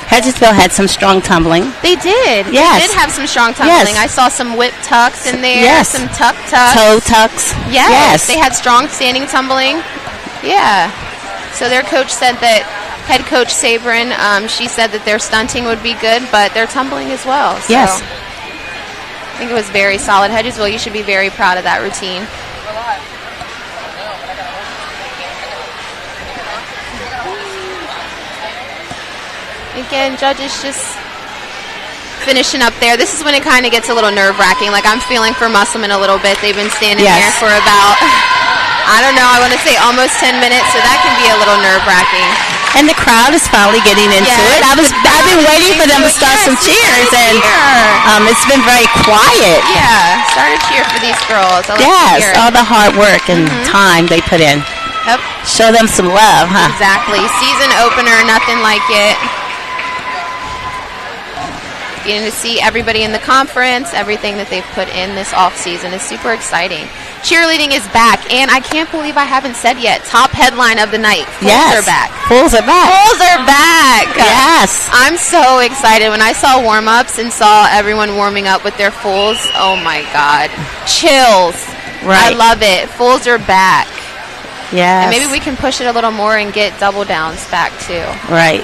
Hedgesville had some strong tumbling. They did. Yes. They did have some strong tumbling. I saw some whip tucks in there. Yes. Some tuck tucks. Toe tucks. Yes. They had strong standing tumbling. Yeah. So their coach said that, head coach Sabrin, she said that their stunting would be good, but their tumbling as well. So Yes. I think it was very solid. Hedgesville, you should be very proud of that routine. Again, judges just finishing up there. This is when it kind of gets a little nerve-wracking. Like, I'm feeling for Muscleman a little bit. They've been standing there for about, I don't know, I want to say almost 10 minutes, so that can be a little nerve-wracking. And the crowd is finally getting into it. I've been waiting for them to start some cheers, and it's been very quiet. Yeah, start a cheer for these girls. Yes, all the hard work and time they put in. Yep. Show them some love, huh? Exactly. Season opener, nothing like it. Getting to see everybody in the conference, everything that they've put in this off season is super exciting. Cheerleading is back, and I can't believe I haven't said yet, top headline of the night. Fools are back. Fools are back. Fools are back. Yes. I'm so excited. When I saw warm-ups and saw everyone warming up with their Fools, oh my God. Chills. Right. I love it. Fools are back. Yes. And maybe we can push it a little more and get double downs back too. Right.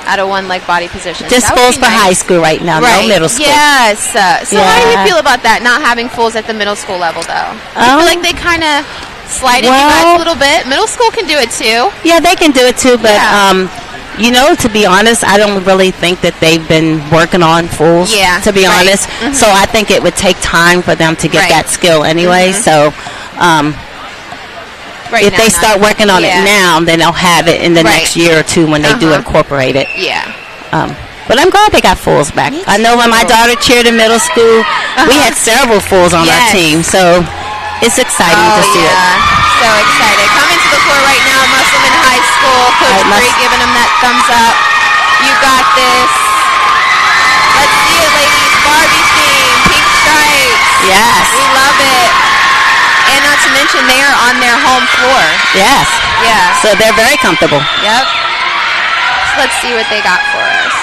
Out of one like body position. Just Fools for high school right now, no middle school. Yes. So how do you feel about that, not having Fools at the middle school level, though? I feel like they kind of slided you guys a little bit. Middle school can do it, too. Yeah, they can do it, too. But, you know, to be honest, I don't really think that they've been working on Fools, to be honest. So I think it would take time for them to get that skill anyway. So if they start working on it now, then they'll have it in the next year or two when they do incorporate it. Yeah. But I'm glad they got Fools back. I know when my daughter cheered in middle school, we had several Fools on our team. So it's exciting to see it. So excited. Coming to the floor right now, Muscleman High School. Coach Bree giving them that thumbs up. You got this. Let's see it, ladies. Barbie theme, pink stripes. Yes. We love it. And not to mention, they are on their home floor. Yes. Yeah. So they're very comfortable. Yep. So let's see what they got for us.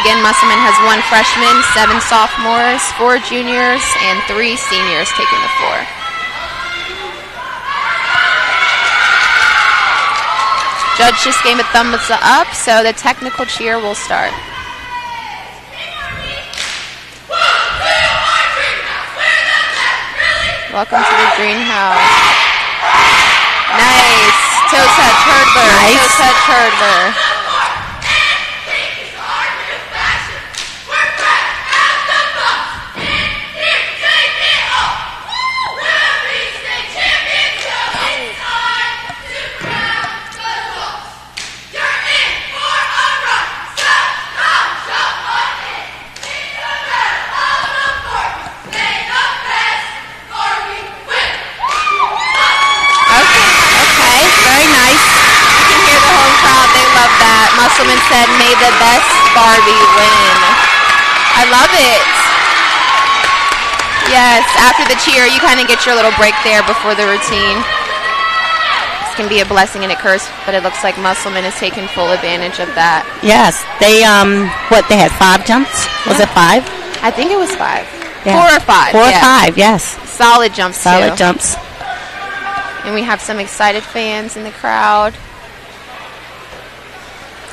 Again, Muscleman has 1 freshman, 7 sophomores, 4 juniors, and 3 seniors taking the floor. Judge just gave a thumbs up, so the technical cheer will start. Welcome to the greenhouse. Nice. Toe touch, hurdler. Nice. Toe touch, hurdler. Muscleman said, may the best Barbie win. I love it. Yes, after the cheer, you kind of get your little break there before the routine. This can be a blessing and a curse, but it looks like Muscleman is taking full advantage of that. Yes, they, they had 5 jumps? Was it 5? I think it was 5. Yeah. 4 or 5. 4 or 5, yes. Solid jumps, Solid jumps. And we have some excited fans in the crowd.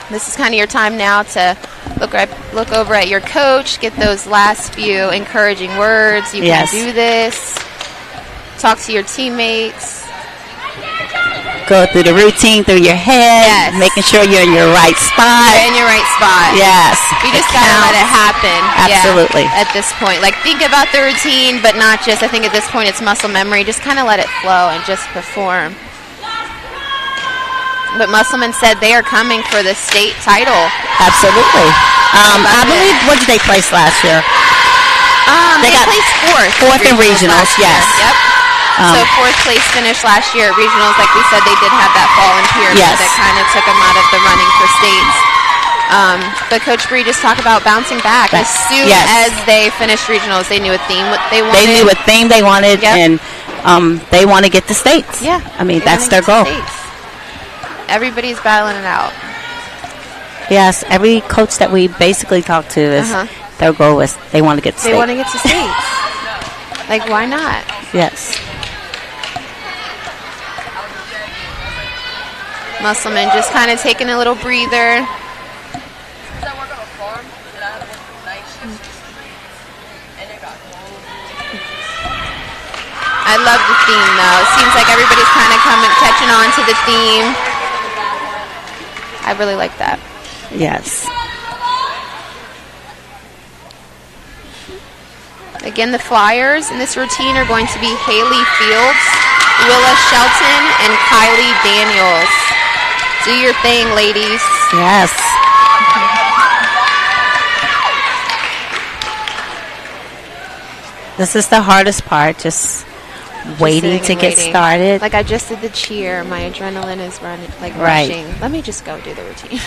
This is kind of your time now to look over at your coach, get those last few encouraging words. You can do this. Talk to your teammates. Go through the routine through your head, making sure you're in your right spot. You're in your right spot. Yes. You just got to let it happen. Absolutely. At this point. Like, think about the routine, but not just, I think at this point it's muscle memory. Just kind of let it flow and just perform. But Muscleman said they are coming for the state title. Absolutely. I believe, what did they place last year? They placed 4th. 4th in regionals, yes. Yep. So 4th place finish last year at regionals. Like we said, they did have that fallen pyramid that kind of took them out of the running for states. But Coach Bree just talked about bouncing back. As soon as they finished regionals, they knew a theme they wanted. They knew a theme they wanted, and they want to get to states. Yeah. I mean, that's their goal. Everybody's battling it out. Yes, every coach that we basically talk to is their goal is they want to get to state. They want to get to states. Like, why not? Yes. Muscleman just kind of taking a little breather. I love the theme, though. It seems like everybody's kind of catching on to the theme. I really like that. Yes. Again, the flyers in this routine are going to be Haley Fields, Willa Shelton, and Kylie Daniels. Do your thing, ladies. Yes. This is the hardest part, just waiting to get started. Like I just did the cheer. My adrenaline is running, like rushing. Let me just go do the routine.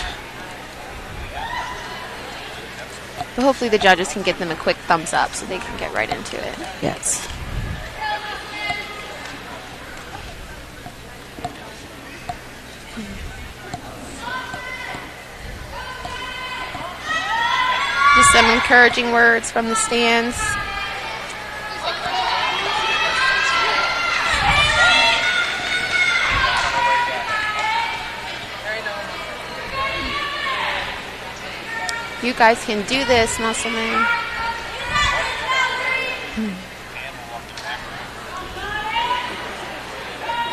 But hopefully the judges can give them a quick thumbs up so they can get right into it. Yes. Just some encouraging words from the stands. You guys can do this, Muscleman.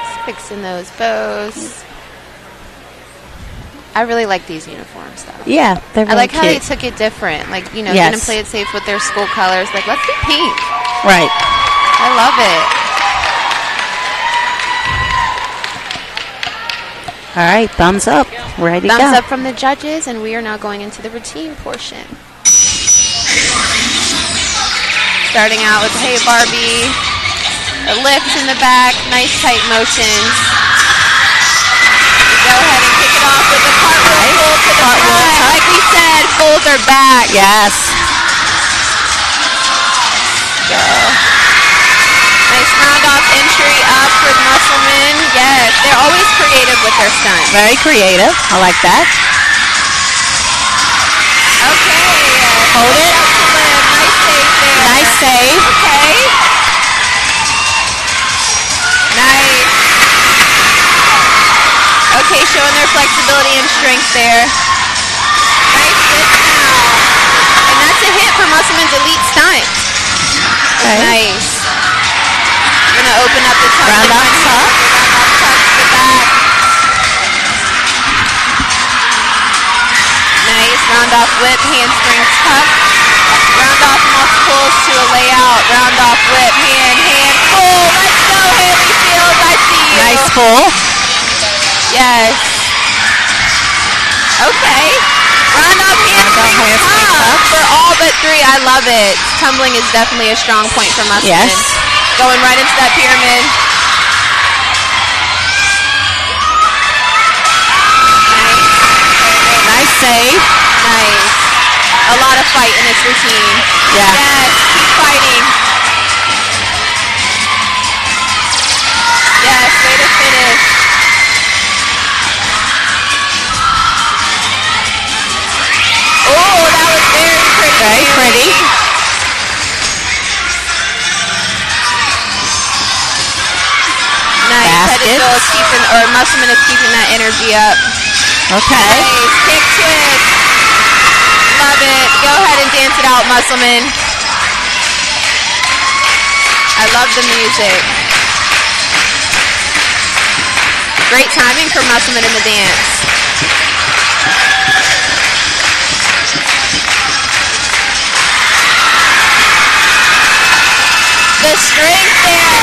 Just fixing those bows. I really like these uniforms, though. Yeah, they're really I like how cute. they took it different. Like, you know, didn't play it safe with their school colors. Like, let's do pink. Right. I love it. All right, thumbs up. Ready to go. Thumbs up from the judges, and we are now going into the routine portion. Starting out with Hey Barbie, a lift in the back, nice tight motions. Go ahead and kick it off with a cartwheel pull to the front. Like we said, pulls are back. Yes. Go. Nice round off entry up for Muscleman. Yes, they're always creative with their stunts. Very creative. I like that. Okay. Hold it. Nice save there. Nice save. Okay. Nice. Okay, showing their flexibility and strength there. Nice lift now. And that's a hit for Muscleman's elite stunt. Okay. Nice. Gonna open up the tuck. Round off tuck. Round off tuck to the back. Nice. Round off whip, handspring tuck. Round off multiples to a layout. Round off whip, hand, pull. Let's go, Haley Fields. I see you. Nice pull. Yes. Okay. Round off handspring tuck for all but three. I love it. Tumbling is definitely a strong point for Muscleman. Yes. Going right into that pyramid. Nice save. Nice. A lot of fight in this routine. Yeah. Yes, keep fighting. Yes, way to finish. Oh, that was very pretty. Very pretty. Nice. Pedestal is keeping, or Muscleman is keeping that energy up. Okay. Nice. Kick twist. Love it. Go ahead and dance it out, Muscleman. I love the music. Great timing for Muscleman in the dance. The strength there.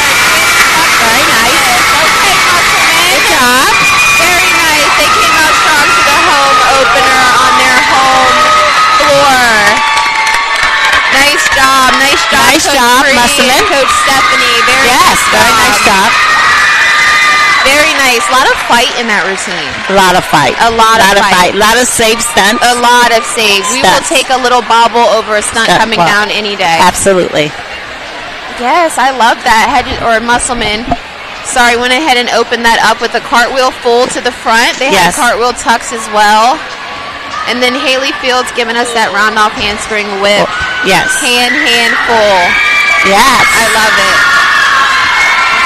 Very nice. Okay, Muscleman. Good job. Very nice. They came out strong to the home opener on their home floor. Nice job. Nice job. Nice Coach job, Bree Muscleman. and Coach Stephanie. Very Yes, very nice job. Very nice. A lot of fight in that routine. A lot of fight. A lot of fight. A lot of save stunts. A lot of saves. We will take a little bobble over a stunt coming down any day. Absolutely. Yes, I love that. Muscleman, sorry, went ahead and opened that up with a cartwheel full to the front. They had cartwheel tucks as well. And then Haley Fields giving us that round off handspring whip. Yes. Hand full. Yes. I love it.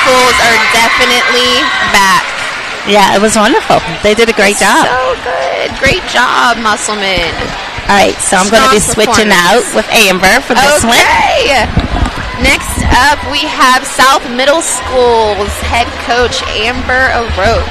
Fools are definitely back. Yeah, it was wonderful. They did a great job. So good. Great job, Muscleman. All right, so I'm going to be switching out with Amber for this one. Okay. Next up, we have South Middle School's head coach, Amber O'Rourke.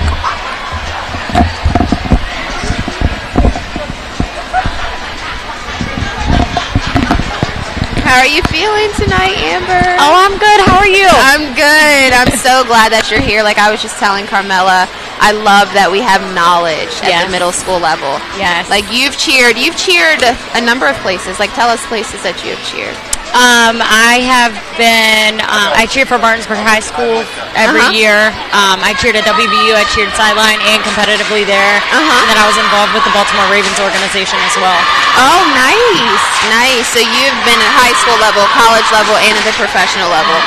How are you feeling tonight, Amber? Oh, I'm good. How are you? I'm good. I'm so glad that you're here. Like I was just telling Carmela, I love that we have knowledge at the middle school level. Yes. Like you've cheered a number of places. Like tell us places that you have cheered. I have been, I cheered for Martinsburg High School every year. I cheered at WVU. I cheered sideline and competitively there. And then I was involved with the Baltimore Ravens organization as well. Oh, nice. Nice. So you've been at high school level, college level, and at the professional level.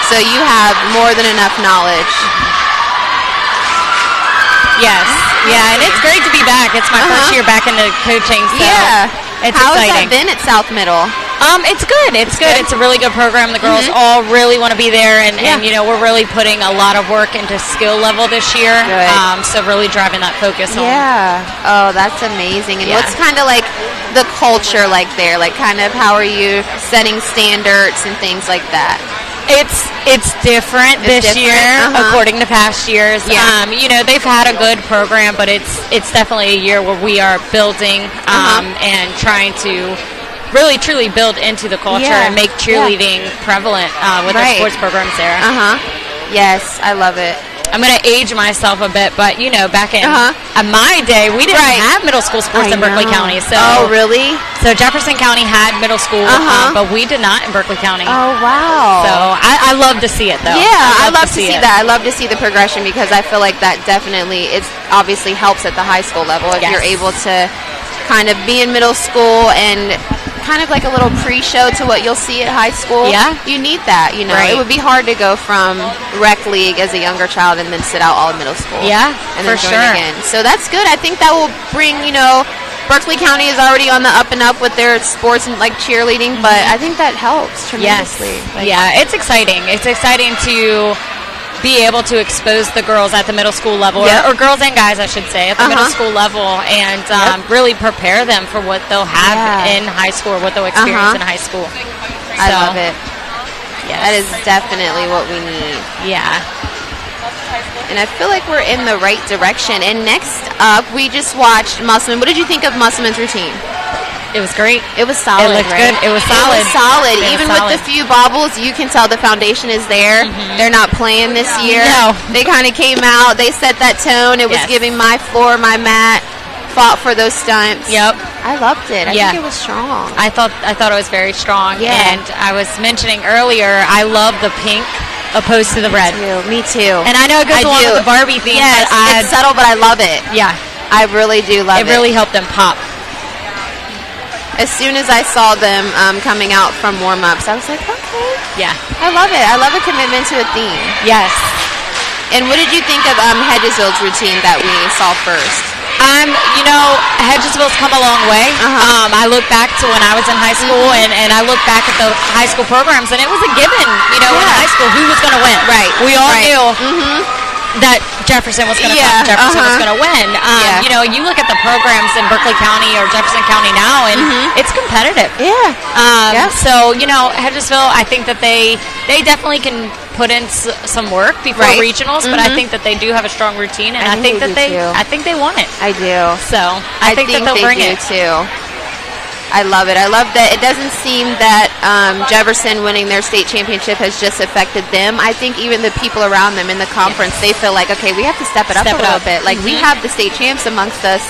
So you have more than enough knowledge. Yes. Yeah, and it's great to be back. It's my first year back into coaching. So it's How exciting. has that been at South Middle? It's good. It's good. It's a really good program. The girls all really want to be there, and you know, we're really putting a lot of work into skill level this year. So really driving that focus home. Yeah. Oh, that's amazing. And what's kind of like the culture like there? Like kind of how are you setting standards and things like that? It's different this year according to past years. You know, they've had a good program, but it's definitely a year where we are building and trying to really truly build into the culture and make cheerleading prevalent with our sports programs there. Yes, I love it. I'm going to age myself a bit, but you know, back in my day, we didn't have middle school sports in Berkeley County. So, oh, really? So Jefferson County had middle school, but we did not in Berkeley County. Oh, wow. So I love to see it, though. Yeah, I love to see that. I love to see the progression because I feel like that definitely obviously helps at the high school level if you're able to kind of be in middle school and kind of like a little pre-show to what you'll see at high school. Yeah. You need that, you know. It would be hard to go from rec league as a younger child and then sit out all of middle school. Yeah, and then join again. So that's good. I think that will bring, you know, Berkeley County is already on the up and up with their sports and like cheerleading, but I think that helps tremendously. Yes. It's exciting. It's exciting to be able to expose the girls at the middle school level, or girls and guys, I should say, at the middle school level, and really prepare them for what they'll have in high school or what they'll experience in high school. I love it. Yes. That is definitely what we need. Yeah. And I feel like we're in the right direction. And next up, we just watched Muscleman. What did you think of Muscleman's routine? It was great. It was solid. It looked good. It was solid. It was solid. Even with the few bobbles, you can tell the foundation is there. They're not playing this year. No. They kind of came out. They set that tone. It was giving my floor, my mat. Fought for those stunts. Yep. I loved it. I think it was strong. I thought it was very strong. Yeah. And I was mentioning earlier, I love the pink opposed to the red. Me too. And I know it goes along with the Barbie theme. Yes, it's subtle, but I love it. Yeah. I really do love it. It really helped them pop. As soon as I saw them coming out from warm-ups, I was like, okay. Yeah. I love it. I love a commitment to a theme. Yes. And what did you think of Hedgesville's routine that we saw first? You know, Hedgesville's come a long way. I look back to when I was in high school, and I look back at the high school programs, and it was a given, you know, in high school, who was going to win. Right. We all knew that Jefferson was going to come. Jefferson was going to win. You know, you look at the programs in Berkeley County or Jefferson County now, and it's competitive. Yeah. So, you know, Hedgesville, I think that they definitely can put in some work before regionals, but I think that they do have a strong routine, and I think that they want it. I do. So I think that they'll bring it too. I love it. I love that it doesn't seem that Jefferson winning their state championship has just affected them. I think even the people around them in the conference, they feel like, okay, we have to step it up a little bit. Like, we have the state champs amongst us.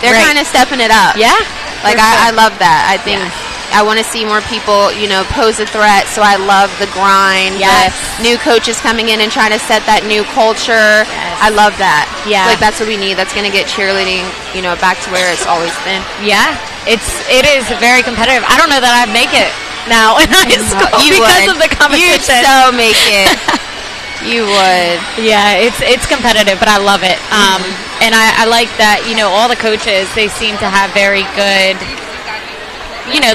They're kind of stepping it up. Yeah. Like, I love that. I think I want to see more people, you know, pose a threat, so I love the grind. Yes. The new coaches coming in and trying to set that new culture. Yes. I love that. Yeah. Like, that's what we need. That's going to get cheerleading, you know, back to where it's always been. Yeah. It is very competitive. I don't know that I'd make it now in high school because of the competition. You'd so make it. You would. Yeah, it's competitive, but I love it. And I like that, all the coaches, they seem to have very good,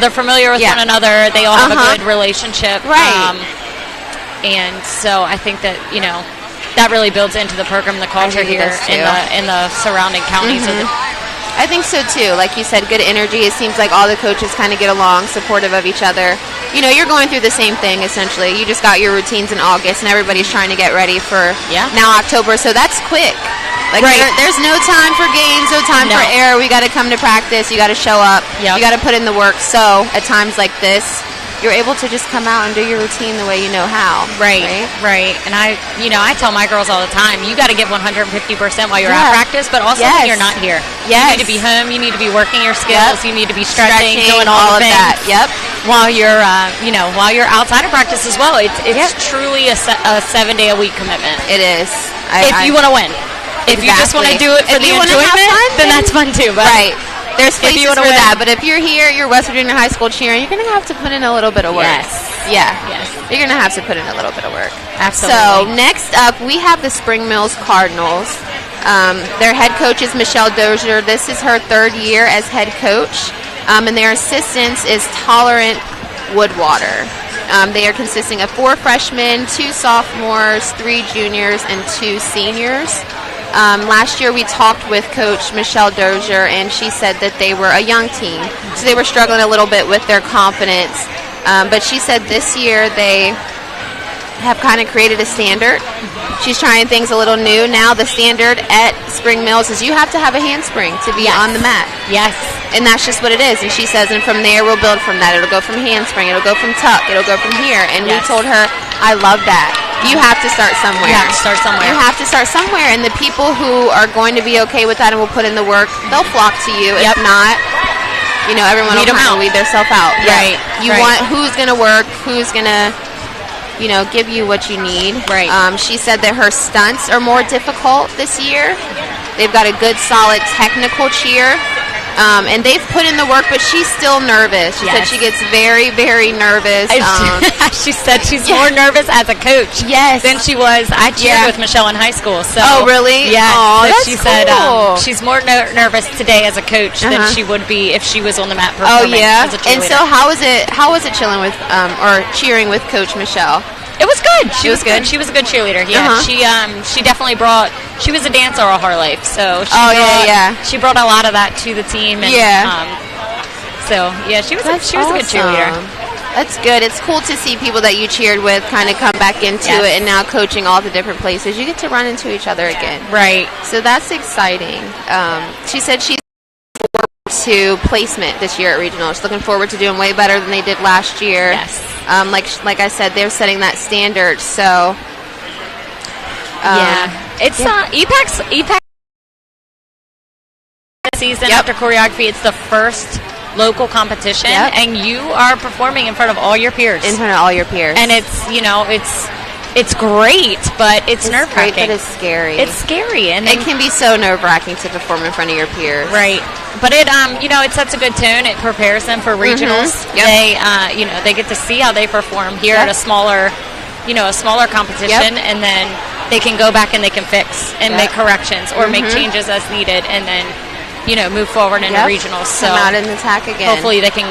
they're familiar with one another. They all have a good relationship. Right. And so I think that, that really builds into the program and the culture here in the surrounding counties. I think so too. Like you said, good energy. It seems like all the coaches kind of get along, supportive of each other. You're going through the same thing essentially. You just got your routines in August, and everybody's trying to get ready for now October. So that's quick. Like there's no time for games, no time for error. We got to come to practice. You got to show up. You got to put in the work. So at times like this, you're able to just come out and do your routine the way you know how. Right. And I tell my girls all the time, you got to give 150% while you're at practice, but also when you're not here. You need to be home. You need to be working your skills. You need to be stretching, doing all the things. That. While you're, while you're outside of practice as well. It's truly a 7-day-a-week commitment. It is. If you want to win. If you just want to do it for the enjoyment, then that's fun too. But right. There's places for that, but if you're here, you're West Virginia High School cheering, you're going to have to put in a little bit of work. Yes. You're going to have to put in a little bit of work. Absolutely. So next up, we have the Spring Mills Cardinals. Their head coach is Michelle Dozier. This is her 3rd year as head coach, and their assistant is Tolerant Woodwater. They are consisting of 4 freshmen, 2 sophomores, 3 juniors, and 2 seniors. Last year we talked with Coach Michelle Dozier, and she said that they were a young team, so they were struggling a little bit with their confidence. But she said this year they have kind of created a standard. She's trying things a little new. Now the standard at Spring Mills is you have to have a handspring to be on the mat. Yes. And that's just what it is. And she says, and from there we'll build from that. It'll go from handspring, it'll go from tuck, it'll go from here. And we told her, I love that. You have to start somewhere. You have to start somewhere. You have to start somewhere. And the people who are going to be okay with that and will put in the work, they'll flock to you. If not, everyone will kind of weed themselves out. Right. You want who's going to work, who's going to, give you what you need. Right. She said that her stunts are more difficult this year. They've got a good, solid technical cheer. And they've put in the work, but she's still nervous. She said she gets very, very nervous. She said she's more nervous as a coach than she was. I cheered with Michelle in high school. So oh, really? Yeah. Oh, so that's she cool. said she's more nervous today as a coach than she would be if she was on the mat performing as a cheerleader. And so how was it chilling with or cheering with Coach Michelle? It was good. She was good. She was a good cheerleader. Yeah. She definitely brought. She was a dancer all her life, so she brought a lot of that to the team. And, she was a good cheerleader. That's good. It's cool to see people that you cheered with kind of come back into it, and now coaching all the different places. You get to run into each other again. Right. So that's exciting. She said she's looking forward to placement this year at regional. She's looking forward to doing way better than they did last year. Yes. Like I said, they're setting that standard. So it's EPAC season after choreography. It's the first local competition, and you are performing in front of all your peers. In front of all your peers, and it's it's great, but it's nerve-wracking. But it's scary. It's scary, and it can be so nerve-wracking to perform in front of your peers. Right, but it it sets a good tone. It prepares them for regionals. They they get to see how they perform here at a smaller competition, and then they can go back and they can fix and make corrections or make changes as needed, and then move forward into regionals. So come out and attack again. Hopefully they can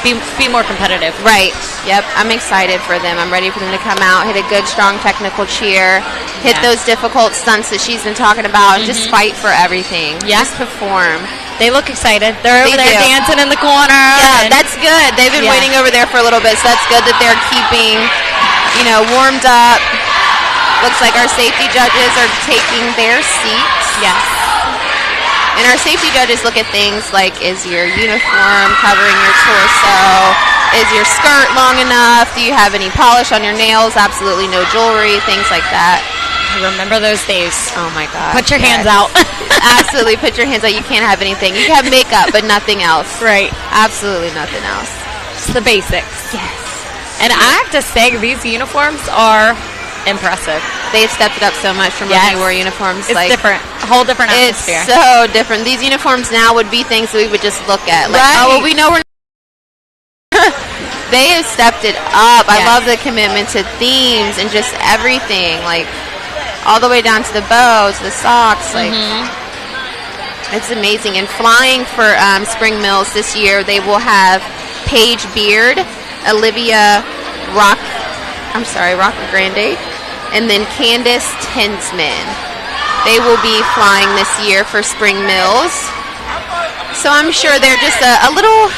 be more competitive. Right. Yep. I'm excited for them. I'm ready for them to come out, hit a good, strong technical cheer, hit those difficult stunts that she's been talking about, and just fight for everything. Just perform. They look excited. They're over there dancing in the corner. Yeah, that's good. They've been waiting over there for a little bit, so that's good that they're keeping, warmed up. Looks like our safety judges are taking their seats. Yes. And our safety judges look at things like, is your uniform covering your torso? Is your skirt long enough? Do you have any polish on your nails? Absolutely no jewelry, things like that. Remember those days. Oh, my God. Put your hands out. Absolutely, put your hands out. You can't have anything. You can have makeup, but nothing else. Right. Absolutely nothing else. It's the basics. Yes. And I have to say, these uniforms are impressive. They've stepped it up so much from when they wore uniforms. It's different. A whole different atmosphere. It's so different. These uniforms now would be things that we would just look at. Like, oh, well, we know we're they have stepped it up. I love the commitment to themes and just everything. Like, all the way down to the bow, to the socks. Like, it's amazing. And flying for Spring Mills this year, they will have Paige Beard, Olivia Rocker Grande, and then Candace Tinsman. They will be flying this year for Spring Mills. So I'm sure they're just a little,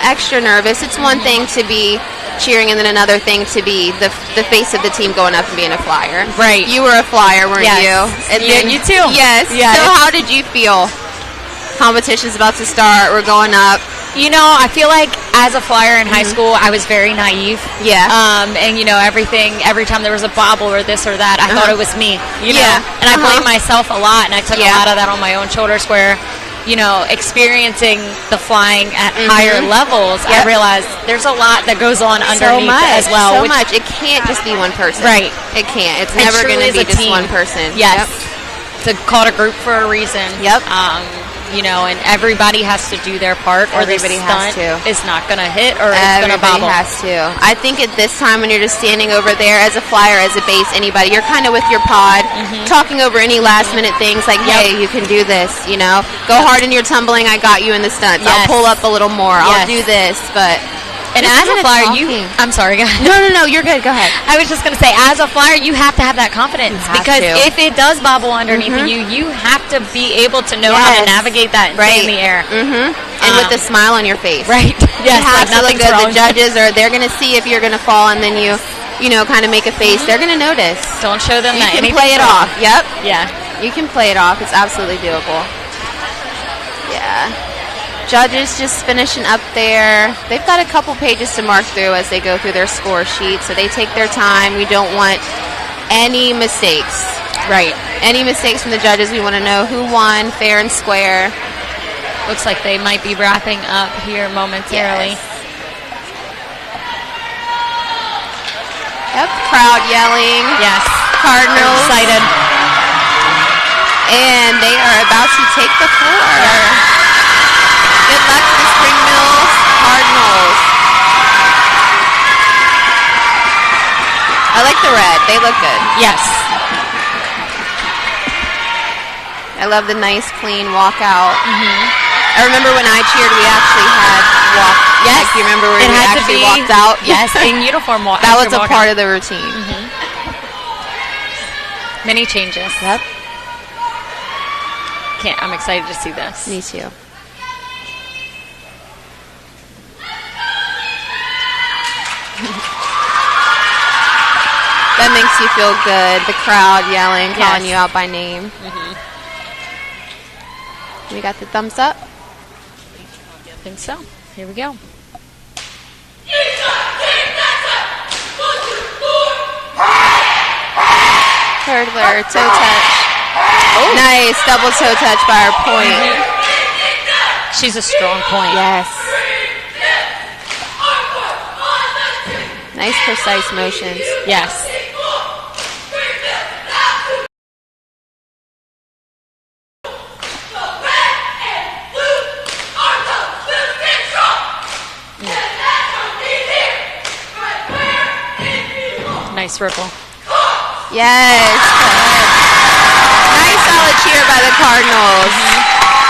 extra nervous. It's one thing to be cheering and then another thing to be the face of the team going up and being a flyer. Right. You were a flyer, weren't you? And then, you too. Yes. So how did you feel? Competition's about to start. We're going up. I feel like as a flyer in high school, I was very naive. Yeah. And, every time there was a bobble or this or that, I thought it was me, And I blamed myself a lot, and I took a lot of that on my own shoulders where, experiencing the flying at higher levels, I realized there's a lot that goes on underneath as well. So much. It can't just be one person. Right. It can't. It's never going to be just one person. Yes. It's called a group for a reason. Yep. And everybody has to do their part, or everybody the has stunt to. is not going to hit, or it's going to bobble. Everybody has to. I think at this time when you're just standing over there as a flyer, as a base, anybody, you're kind of with your pod, talking over any last minute things like, hey, you can do this, Go hard in your tumbling, I got you in the stunts. I'll pull up a little more. I'll do this, but... And as a flyer, I'm sorry, go ahead. No, you're good. Go ahead. I was just going to say, as a flyer, you have to have that confidence. Because if it does bobble underneath you have to be able to know how to navigate that and stay in the air. And with a smile on your face. Right. Yes, you have to look good. The judges, they're going to see if you're going to fall, and then you kind of make a face. They're going to notice. Don't show them that you can play it off. Yep. Yeah. You can play it off. It's absolutely doable. Yeah. Judges just finishing up there. They've got a couple pages to mark through as they go through their score sheet, so they take their time. We don't want any mistakes. Right. Any mistakes from the judges. We want to know who won, fair and square. Looks like they might be wrapping up here momentarily. Yep, crowd yelling. Yes. Cardinals. Excited. And they are about to take the floor. Good luck to the Spring Mills Cardinals. I like the red. They look good. Yes. I love the nice, clean walkout. I remember when I cheered, we actually had walk. Yes. Like, you remember where we actually walked out? Yes, in uniform walk. That was a part of the routine. Many changes. Yep. I'm excited to see this. Me too. That makes you feel good. The crowd yelling, calling you out by name. We got the thumbs up. I think so. Here we go. Hurdler, toe touch. Oh. Nice, double toe touch by our point. She's a strong point. Yes. Nice, precise motions. Yes. Nice ripple. Yes. Nice solid cheer by the Cardinals.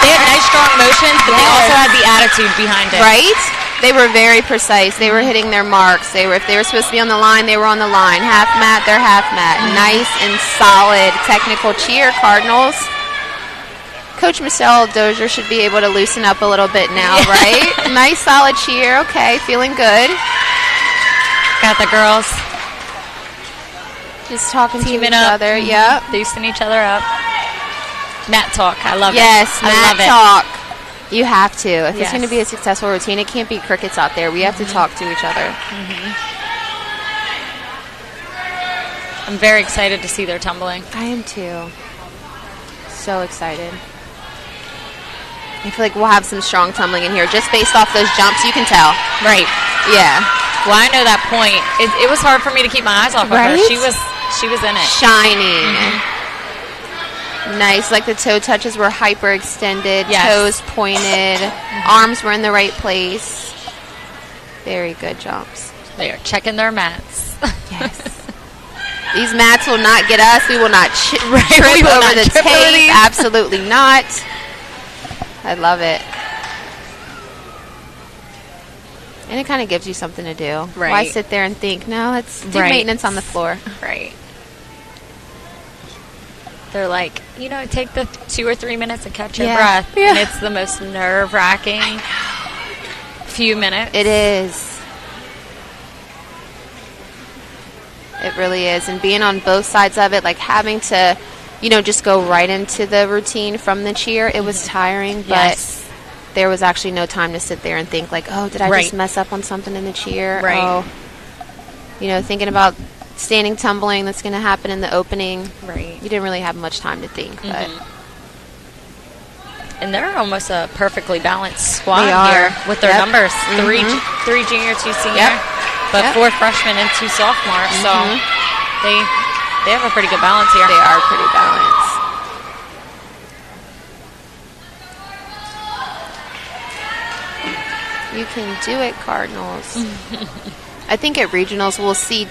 They had nice strong motions, but they also had the attitude behind it. Right? They were very precise. They were hitting their marks. If they were supposed to be on the line, they were on the line. Half mat, they're half mat. Nice and solid technical cheer, Cardinals. Coach Michelle Dozier should be able to loosen up a little bit now, right? Nice solid cheer. Okay, feeling good. Got the girls. Just talking Teaming to each up. other. Yep. Boosting each other up. Mat talk. I love it. Yes, I love mat it. talk. You have to. If it's going to be a successful routine, it can't be crickets out there. We have to talk to each other. I'm very excited to see their tumbling. I am too. So excited. I feel like we'll have some strong tumbling in here. Just based off those jumps, you can tell. Right. Yeah. Well, I know that point. It was hard for me to keep my eyes off of her. She was in it. Shining. Nice. Like the toe touches were hyperextended. Toes pointed. Arms were in the right place. Very good jumps. They are checking their mats. Yes. These mats will not get us. We will not trip over the tape. Absolutely not. I love it. And it kind of gives you something to do. Right. Why sit there and think, no, let's do maintenance on the floor. Right. They're like, take the 2 or 3 minutes and catch your breath. Yeah. And it's the most nerve-wracking few minutes. It is. It really is. And being on both sides of it, like having to, just go right into the routine from the cheer, it was tiring, but there was actually no time to sit there and think like, oh, did I just mess up on something in the cheer? Right. Oh, thinking about standing tumbling that's going to happen in the opening. Right. You didn't really have much time to think. But. And they're almost a perfectly balanced squad here with their numbers. Three junior, 2 senior, but 4 freshmen and 2 sophomores. So they have a pretty good balance here. They are pretty balanced. You can do it, Cardinals. I think at regionals we'll see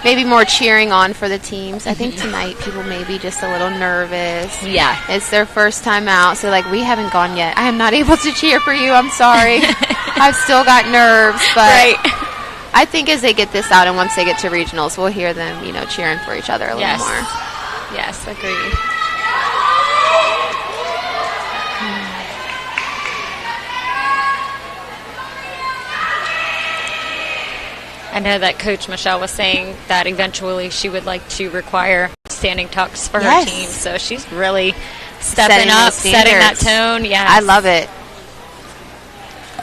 maybe more cheering on for the teams. I think tonight people may be just a little nervous. Yeah. It's their first time out, so like, we haven't gone yet. I am not able to cheer for you. I'm sorry. I've still got nerves, but I think as they get this out and once they get to regionals, we'll hear them, cheering for each other a little more. Yes, agreed. I know that Coach Michelle was saying that eventually she would like to require standing tucks for her team. So she's really stepping up, setting that tone. Yeah, I love it.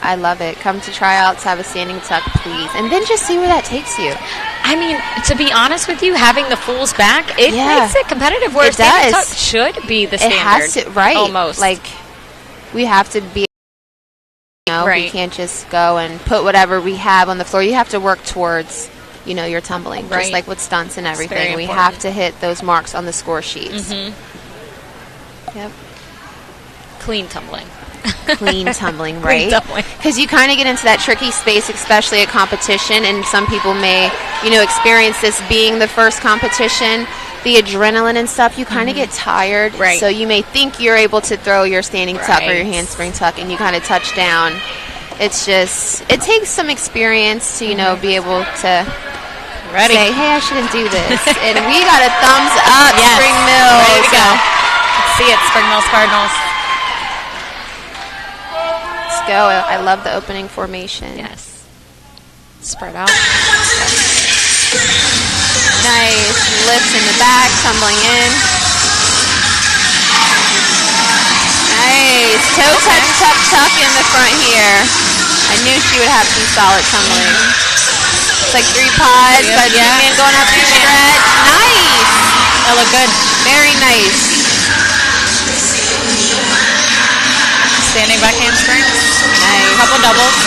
I love it. Come to tryouts, have a standing tuck, please. And then just see where that takes you. I mean, to be honest with you, having the fulls back, it makes it competitive where standing tuck should be the standard. It has to, almost. Like, we have to be, we can't just go and put whatever we have on the floor. You have to work towards, your tumbling. Just like with stunts and everything. We have to hit those marks on the score sheets. Yep. Clean tumbling. Clean tumbling, right? Because you kind of get into that tricky space, especially at competition, and some people may, experience this being the first competition, the adrenaline and stuff, you kind of get tired. Right. So you may think you're able to throw your standing tuck or your handspring tuck, and you kind of touch down. It's just, it takes some experience to, be able to say, hey, I shouldn't do this. And we got a thumbs up, Spring Mills. Ready to go. Let's see it, Spring Mills Cardinals. Go. I love the opening formation. Yes. Spread out. Nice. Lift in the back, tumbling in. Nice. Toe touch, tuck, tuck in the front here. I knew she would have some solid tumbling. It's like 3 pods, but man going up to stretch. Nice. That looked good. Very nice. Standing back handspring. Nice. Couple doubles.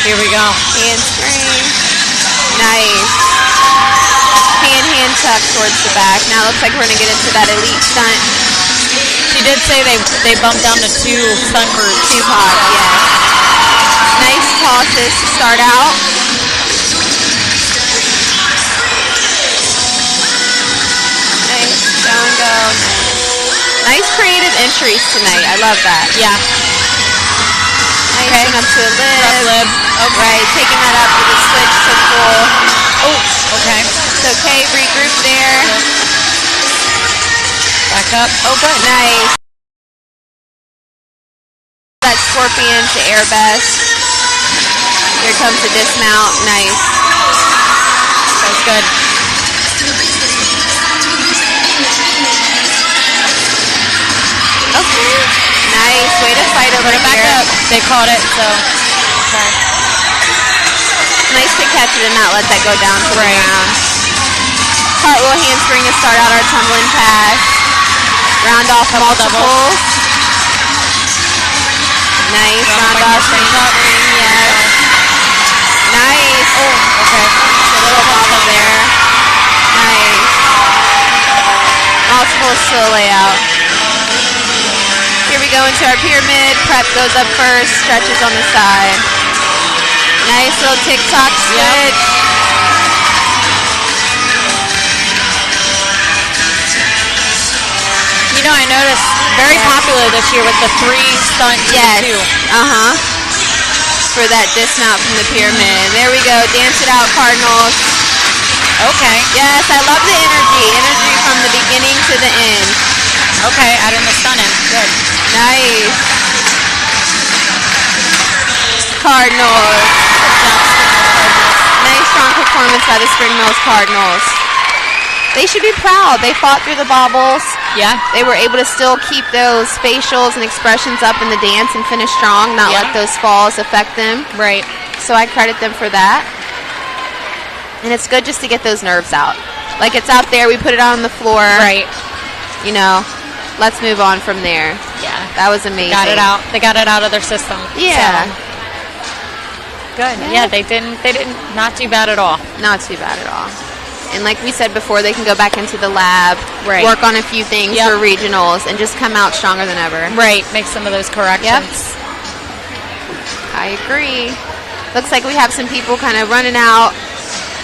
Here we go. Handspring. Nice. Hand tuck towards the back. Now it looks like we're going to get into that elite stunt. She did say they bumped down to 2 stunt groups. 2 pods, yes. Nice tosses to start out. Nice. Go and go. Nice creative entries tonight. I love that. Yeah. Nice one up to a lib. Rough lib. Okay, taking that up with a switch to full. Oh, okay. It's okay. Regroup there. Back up. Oh, good. Nice. That scorpion to air best. Here comes the dismount. Nice. That was good. Okay. Nice. Way to fight over it back up. They caught it, so. Okay. Nice to catch it and not let that go down to the ground. Cartwheel handspring to start out our tumbling pass. Round off multiples. Nice. Round off handspring. Yes. Nice. Oh, okay. A little bobble there. Nice. Multiples to the layout. Here we go into our pyramid. Prep goes up first, stretches on the side. Nice little TikTok switch. You know, I noticed very popular this year with the 3 stunt too. For that dismount from the pyramid. There we go. Dance it out, Cardinals. Okay. Yes, I love the energy. Energy from the beginning to the end. Okay, adding the stunning. Good. Nice. Cardinals. Nice strong performance by the Spring Mills Cardinals. They should be proud. They fought through the bobbles. Yeah. They were able to still keep those facials and expressions up in the dance and finish strong, not let those falls affect them. Right. So I credit them for that. And it's good just to get those nerves out. Like, it's out there, we put it on the floor. Right. You know, let's move on from there. Yeah. That was amazing. Got it out. They got it out of their system. Yeah. So. Good. Yeah, they didn't not too bad at all. Not too bad at all. And like we said before, they can go back into the lab, work on a few things for regionals, and just come out stronger than ever. Right. Make some of those corrections. I agree. Looks like we have some people kind of running out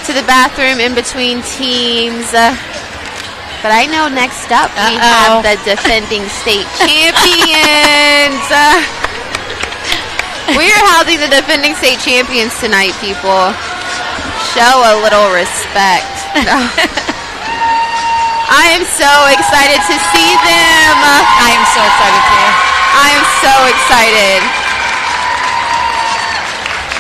to the bathroom in between teams. But I know next up we have the defending state champions. We are housing the defending state champions tonight, people. Show a little respect. I am so excited to see them. I am so excited too. I am so excited.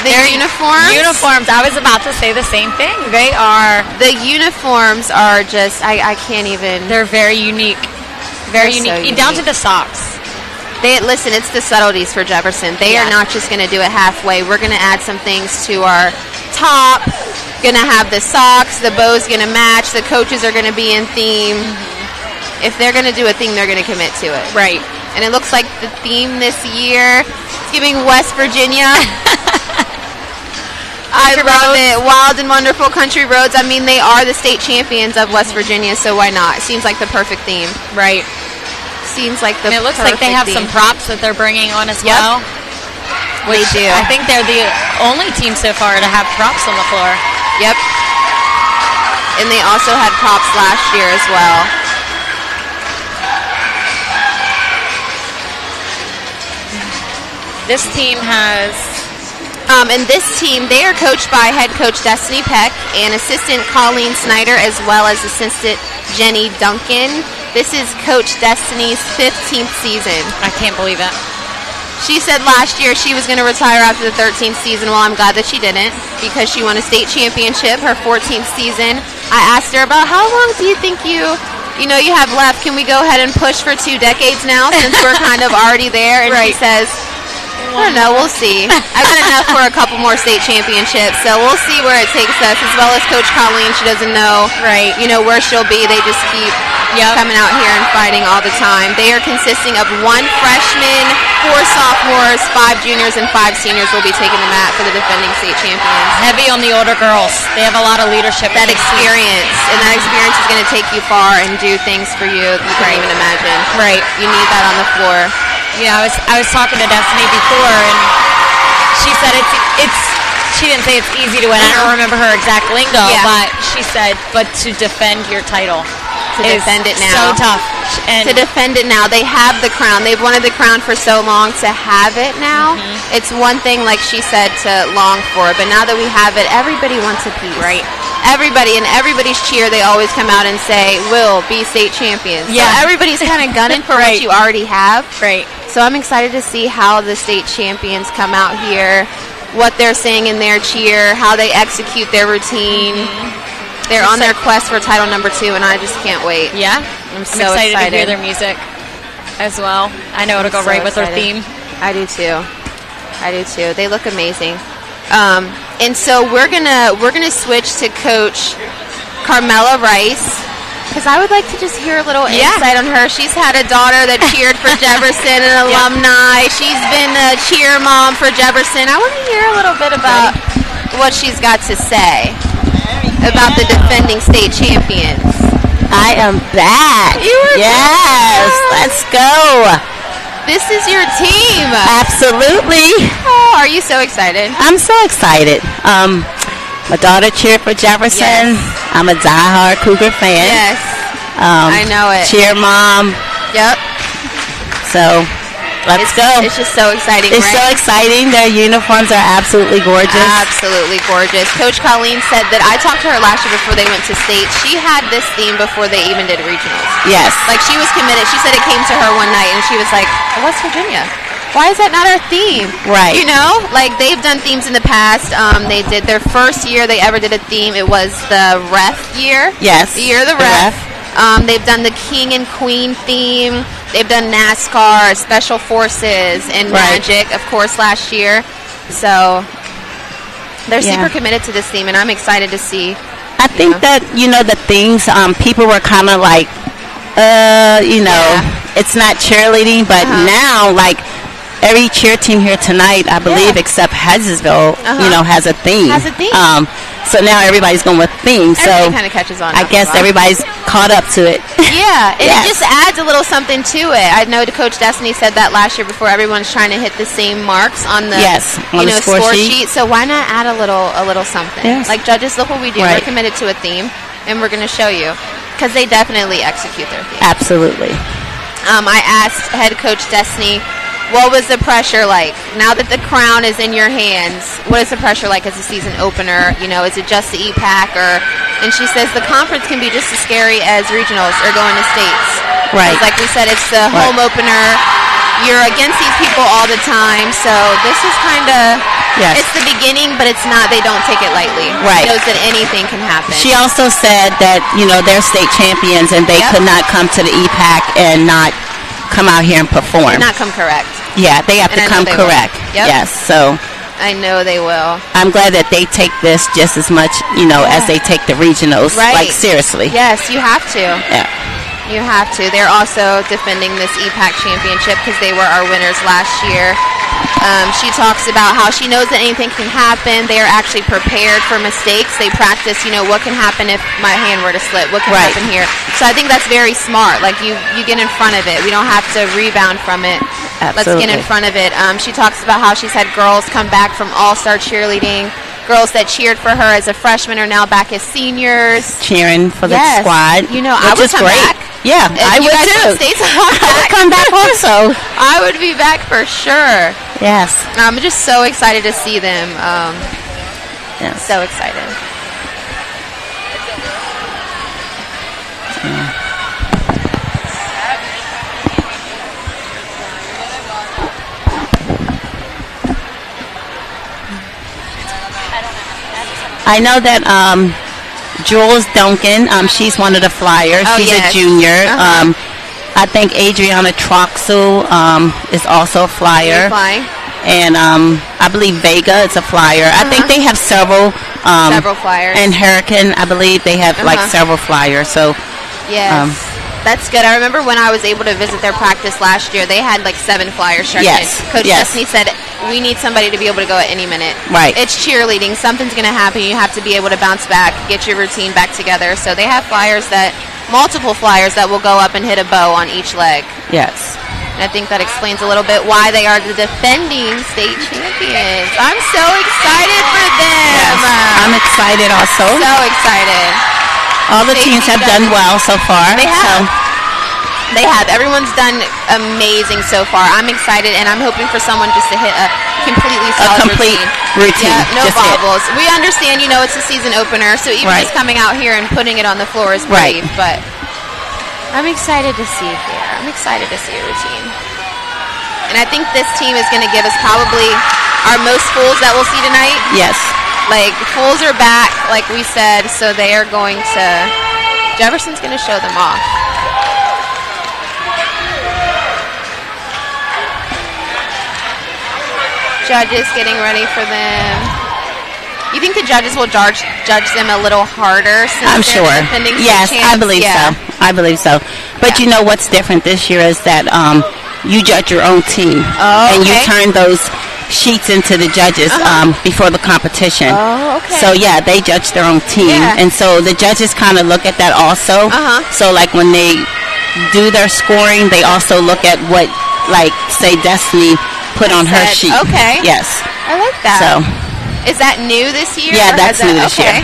Their uniforms. I was about to say the same thing. They are. The uniforms are just, I can't even. They're very unique. Very unique. So unique. Down to the socks. Listen, it's the subtleties for Jefferson. They are not just going to do it halfway. We're going to add some things to our top. Going to have the socks. The bow's going to match. The coaches are going to be in theme. If they're going to do a thing, they're going to commit to it. Right. And it looks like the theme this year is giving West Virginia. I love it. Wild and wonderful country roads. I mean, they are the state champions of West Virginia, so why not? It seems like the perfect theme. Right. Seems like the perfect theme. It looks like they have some props that they're bringing on as well. Which they do. I think they're the only team so far to have props on the floor. Yep. And they also had props last year as well. This team has... and this team, they are coached by head coach Destiny Peck and assistant Colleen Snyder, as well as assistant Jenny Duncan. This is Coach Destiny's 15th season. I can't believe it. She said last year she was going to retire after the 13th season. Well, I'm glad that she didn't, because she won a state championship her 14th season. I asked her about how long do you think you have left. Can we go ahead and push for 2 decades now, since we're kind of already there? And she says, I don't know, we'll see. I've got enough for a couple more state championships, so we'll see where it takes us. As well as Coach Colleen, she doesn't know, where she'll be. They just keep coming out here and fighting all the time. They are consisting of 1 freshman, 4 sophomores, 5 juniors, and 5 seniors will be taking the mat for the defending state champions. Heavy on the older girls. They have a lot of leadership. That experience, and that experience is going to take you far and do things for you that you can't even imagine. Right. You need that on the floor. Yeah, I was talking to Destiny before, and she said she didn't say it's easy to win. I don't remember her exact lingo, but she said, but to defend your title. To defend it now. So tough. And to defend it now. They have the crown. They've wanted the crown for so long. To have it now, it's one thing, like she said, to long for it. But now that we have it, everybody wants a piece. Right. Everybody, in everybody's cheer, they always come out and say, we'll be state champions. Yeah. So everybody's kind of gunning for what you already have. Right. So I'm excited to see how the state champions come out here, what they're saying in their cheer, how they execute their routine. They're on their quest for title number 2, and I just can't wait. Yeah. I'm so excited to hear their music as well. I know it'll go right with their theme. I do too. They look amazing. And so we're gonna switch to Coach Carmela Rice, because I would like to just hear a little insight on her. She's had a daughter that cheered for Jefferson, an alumni. She's been a cheer mom for Jefferson. I want to hear a little bit about what she's got to say about the defending state champions. I am back. You are back. Let's go. this is your team. Absolutely. Oh, are you so excited? I'm so excited. My daughter cheered for Jefferson. Yes. I'm a diehard Cougar fan. Yes. I know it. Cheer mom. Yep. So, let's go. It's just so exciting, It's so exciting. Their uniforms are absolutely gorgeous. Absolutely gorgeous. Coach Colleen said that I talked to her last year before they went to state. She had this theme before they even did regionals. Yes. Like, she was committed. She said it came to her one night, and she was like, West Virginia. Why is that not our theme? Right. You know, like they've done themes in the past. They did their first year they ever did a theme. It was the ref year. Yes. The year of the ref. They've done the King and Queen theme. They've done NASCAR, Special Forces, and Magic, of course, last year. So they're super committed to this theme, and I'm excited to see. I think that, the themes, people were kind of like, it's not cheerleading, but now, like, every cheer team here tonight, I believe, except Hedgesville, has a theme. So now everybody's going with themes. Everybody So kind of catches on. I guess everybody's caught up to it. Yeah, and it just adds a little something to it. I know Coach Destiny said that last year before everyone's trying to hit the same marks on the score sheet. So why not add a little something? Yes. Like, judges, look what we do. We're committed to a theme, and we're going to show you because they definitely execute their theme. Absolutely. I asked head coach Destiny, what was the pressure like? Now that the crown is in your hands, what is the pressure like as a season opener? Is it just the EPAC? And she says the conference can be just as scary as regionals or going to states. Right. Like we said, it's the home opener. You're against these people all the time. So this is kind of, it's the beginning, but it's not, they don't take it lightly. Right. She knows that anything can happen. She also said that, they're state champions and they could not come to the EPAC and not come out here and perform. And not come correct. Yeah, they have to come correct. Yep. Yes, so I know they will. I'm glad that they take this just as much, as they take the regionals. Right. Like, seriously. Yes, you have to. Yeah. You have to. They're also defending this EPAC championship because they were our winners last year. She talks about how she knows that anything can happen. They are actually prepared for mistakes. They practice, what can happen if my hand were to slip? What can happen here? So I think that's very smart. Like, you get in front of it. We don't have to rebound from it. Absolutely. Let's get in front of it. She talks about how she's had girls come back from all-star cheerleading. Girls that cheered for her as a freshman are now back as seniors. Cheering for the squad. I would come back. Yeah, I would too. I would come back also. I would be back for sure. Yes. I'm just so excited to see them. Yes. So excited. I know that Jules Duncan, she's one of the flyers. She's a junior. I think Adriana Troxel is also a flyer. And I believe Vega is a flyer. I think they have several flyers. And Hurricane, I believe they have like several flyers. So yes. That's good. I remember when I was able to visit their practice last year, they had like 7 flyers started. Yes. Coach Destiny said, we need somebody to be able to go at any minute. Right. It's cheerleading. Something's going to happen. You have to be able to bounce back, get your routine back together. So they have multiple flyers that will go up and hit a bow on each leg. Yes. And I think that explains a little bit why they are the defending state champions. I'm so excited for them. Yes. I'm excited also. So excited. All the teams have done well so far. They have. They have. Everyone's done amazing so far. I'm excited, and I'm hoping for someone just to hit a completely solid routine. Yeah, no bobbles. We understand, it's a season opener, so even just coming out here and putting it on the floor is brave, but I'm excited to see here. I'm excited to see a routine. And I think this team is going to give us probably our most fools that we'll see tonight. Yes. Like, fools are back, like we said, so they are going to... Jefferson's going to show them off. Judges getting ready for them. You think the judges will judge them a little harder? I'm sure. Yes, I believe so. I believe so. But you know what's different this year is that you judge your own team. Oh, and you turn those sheets into the judges before the competition. Oh, okay. So yeah, they judge their own team, and so the judges kind of look at that also. So like when they do their scoring, they also look at what like say Destiny put on her sheet. Okay. Yes. I like that. So. Is that new this year? Yeah, that's new this year.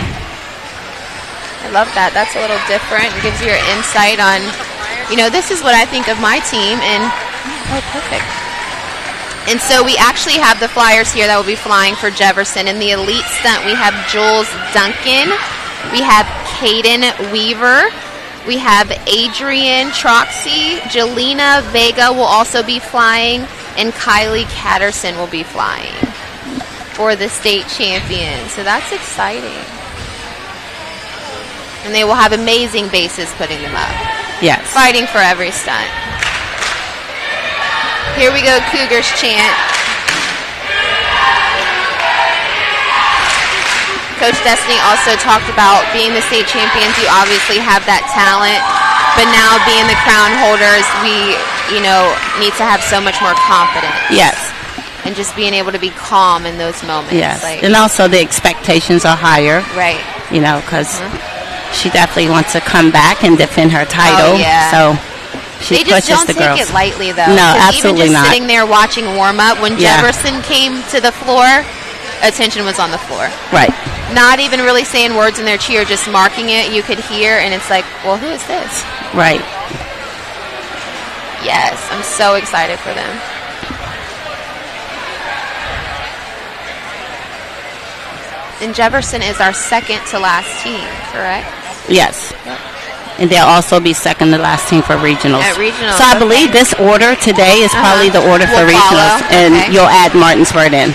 I love that. That's a little different. It gives you your insight on, this is what I think of my team. And, perfect. And so we actually have the flyers here that will be flying for Jefferson. In the elite stunt, we have Jules Duncan. We have Caden Weaver. We have Adrian Troxy. Jelena Vega will also be flying. And Kylie Catterson will be flying for the state champion. So that's exciting. And they will have amazing bases putting them up. Yes. Fighting for every stunt. Here we go, Cougars chant. Coach Destiny also talked about being the state champions. You obviously have that talent. But now being the crown holders, we, need to have so much more confidence. Yes. And just being able to be calm in those moments. Yes. And also the expectations are higher. Right. Because she definitely wants to come back and defend her title. Oh, yeah. So she they just pushes don't the girls. take it lightly, though. No, absolutely even just not. Sitting there watching warm up, when Jefferson came to the floor, attention was on the floor. Right. Not even really saying words in their cheer, just marking it. You could hear, and it's like, well, who is this? Right. Yes, I'm so excited for them. And Jefferson is our second to last team, correct? Yes. Yep. And they'll also be second to last team for regionals. At regionals. So I believe this order today is probably the order for regionals. And you'll add Martinsburg in.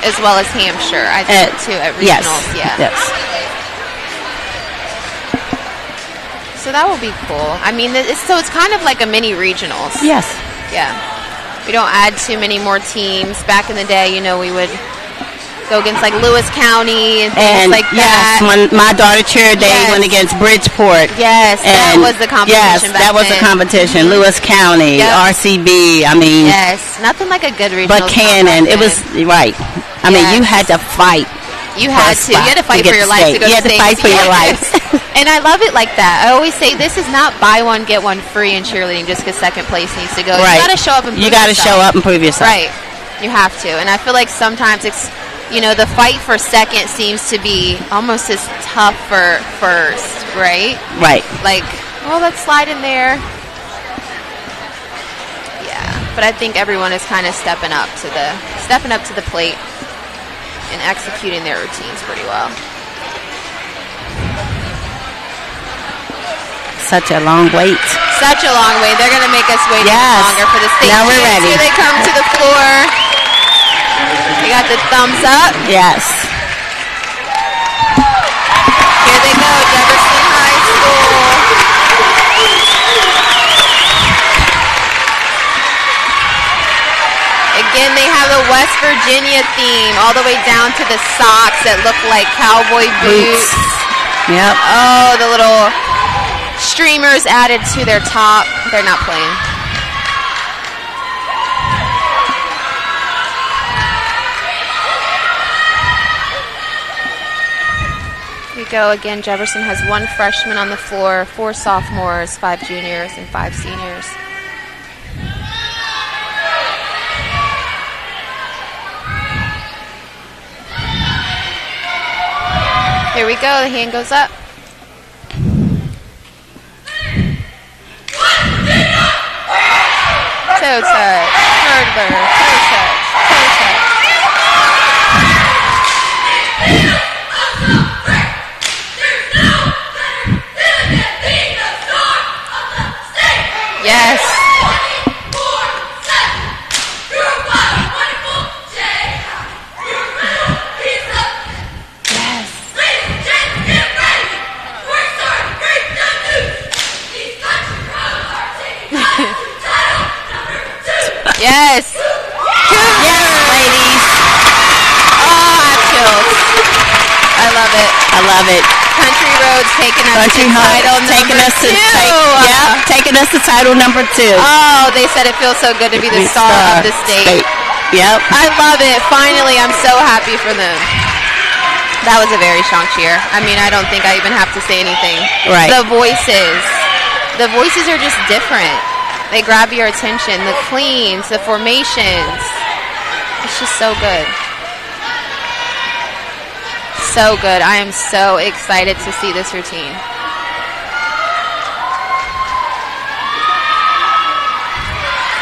As well as Hampshire, I think, too, at regionals. Yes. So that will be cool. I mean, it's kind of like a mini regionals. Yes. Yeah. We don't add too many more teams. Back in the day, we would go against like Lewis County and things like that. Yes, when my daughter cheered, they went against Bridgeport. Yes, that was the competition. Yes, that was the competition. Lewis County, RCB. I mean, yes, nothing like a good regional. Buchanan. It was right. I mean, you had to fight. You had to. You had to fight for your life to go to state. You had to fight for your life. And I love it like that. I always say this is not buy one get one free in cheerleading just because second place needs to go. Right. You got to show up and prove yourself. You got to show up and prove yourself. Right. You have to. And I feel like sometimes it's the fight for second seems to be almost as tough for first, right? Right. Like, let's slide in there. Yeah. But I think everyone is kind of stepping up to the plate and executing their routines pretty well. Such a long wait. Such a long wait. They're going to make us wait even longer for the state. Now we're ready. Here they come to the floor. They got the thumbs up. Yes. Here they go, Jefferson High School. Again, they have a West Virginia theme all the way down to the socks that look like cowboy boots. Yep. Oh, the little streamers added to their top. They're not playing. Here we go again. Jefferson has 1 freshman on the floor, 4 sophomores, 5 juniors, and 5 seniors. Here we go. The hand goes up. Toe touch, hurdler, toe touch, toe touch. Yes. Yes. Yes, ladies. Oh, I have chills. I love it. I love it. Country Roads taking us to title number 2. Taking us to title number 2. Oh, they said it feels so good to be the star of the state. Yep. I love it. Finally, I'm so happy for them. That was a very strong cheer. I mean, I don't think I even have to say anything. Right. The voices are just different. They grab your attention. The cleans, the formations. It's just so good. So good. I am so excited to see this routine.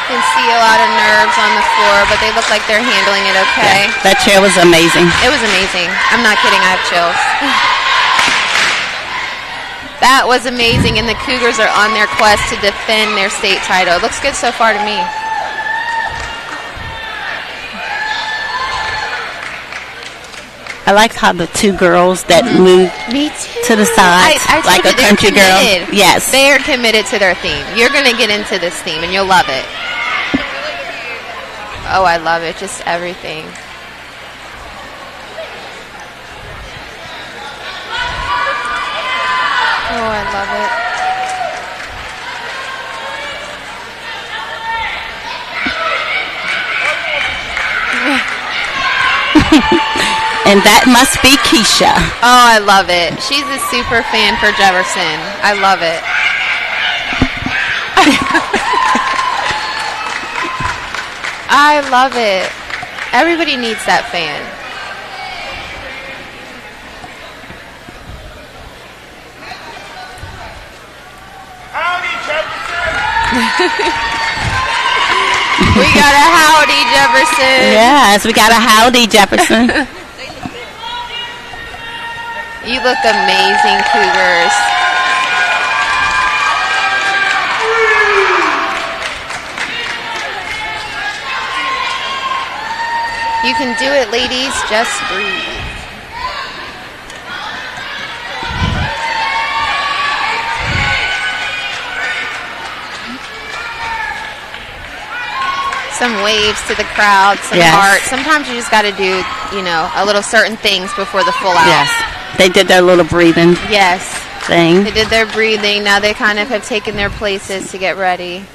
You can see a lot of nerves on the floor, but they look like they're handling it okay. Yeah, that chair was amazing. It was amazing. I'm not kidding. I have chills. That was amazing, and the Cougars are on their quest to defend their state title. It looks good so far to me. I like how the two girls that moved to the side, like a country girl. Yes. They are committed to their theme. You're going to get into this theme, and you'll love it. Oh, I love it. Just everything. Oh, I love it. And that must be Keisha. Oh, I love it. She's a super fan for Jefferson. I love it. I love it. Everybody needs that fan. Howdy, Jefferson! We got a howdy, Jefferson. Yes, we got a howdy, Jefferson. You look amazing, Cougars. You can do it, ladies. Just breathe. Some waves to the crowd, some heart. Sometimes you just got to do, a little certain things before the full out. Yes. They did their little breathing thing. They did their breathing. Now they kind of have taken their places to get ready.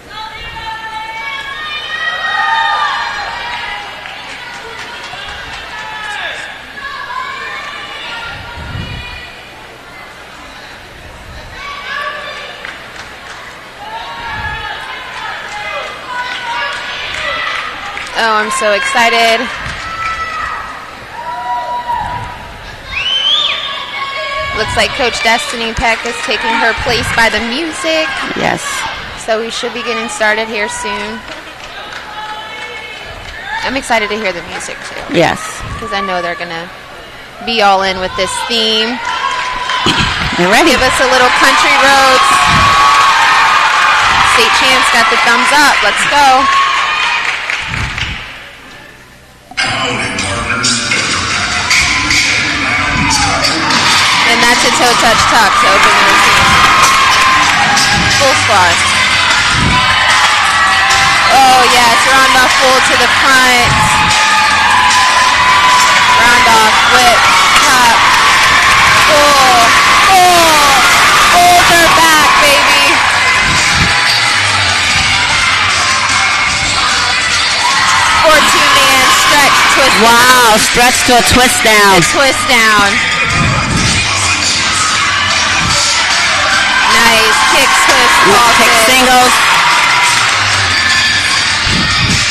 Oh, I'm so excited. Looks like Coach Destiny Peck is taking her place by the music. Yes. So we should be getting started here soon. I'm excited to hear the music too. Yes. Because I know they're going to be all in with this theme. They're ready. Give us a little country roads. State champs got the thumbs up. Let's go. And that's a toe touch tuck to open the routine. Full squat. Oh yes, round off full to the front. Round off, whip, top, full, hold her back, baby. 14-man stretch, twist. Wow, stretch to a twist down. A twist down. Nice. Kick, twist, kick singles.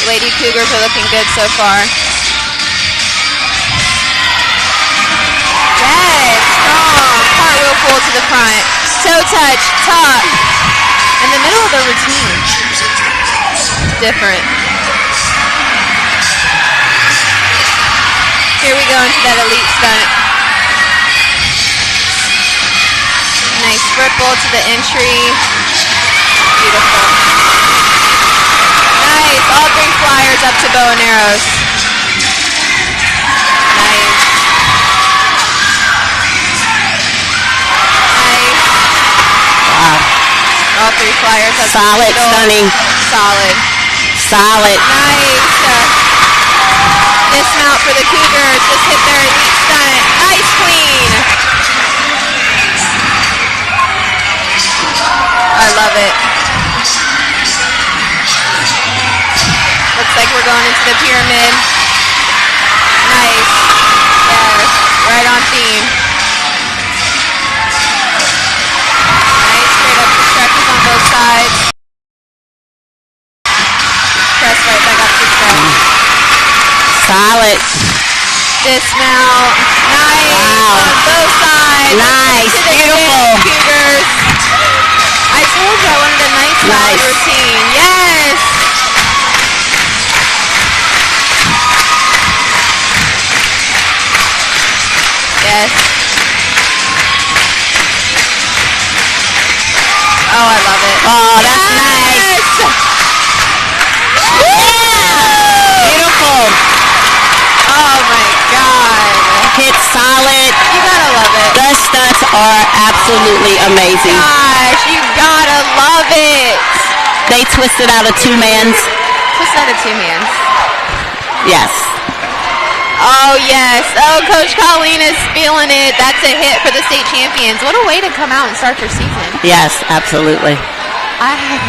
Lady Cougars are looking good so far. Yes, strong. Cartwheel pull to the front. Toe touch, tuck. In the middle of the routine. Different. Here we go into that elite stunt. Nice ripple to the entry. Beautiful. Nice. All three flyers up to bow and arrows. Nice. Nice. Wow. All three flyers up Solid, to the middle. stunning. Solid. Solid. Nice. Dismount for the Cougars. Just hit their elite stunt. Nice clean. I love it. Looks like we're going into the pyramid. Nice. Yes. Right on theme. Nice. Straight up the stretches on both sides. Solid. Dismount. Nice. Wow. On both sides. Nice. Beautiful. Cougars. I told you I wanted a nice solid routine. Yes. Yes. Oh, I love it. Oh, that's nice. Yeah. Beautiful. Oh my God. Hit solid. You gotta love it. The stunts are absolutely amazing. Gosh, you gotta love it. They twisted out of two-mans. Twisted out of two-mans. Yes. Oh, yes. Oh, Coach Colleen is feeling it. That's a hit for the state champions. What a way to come out and start your season. Yes, absolutely. I have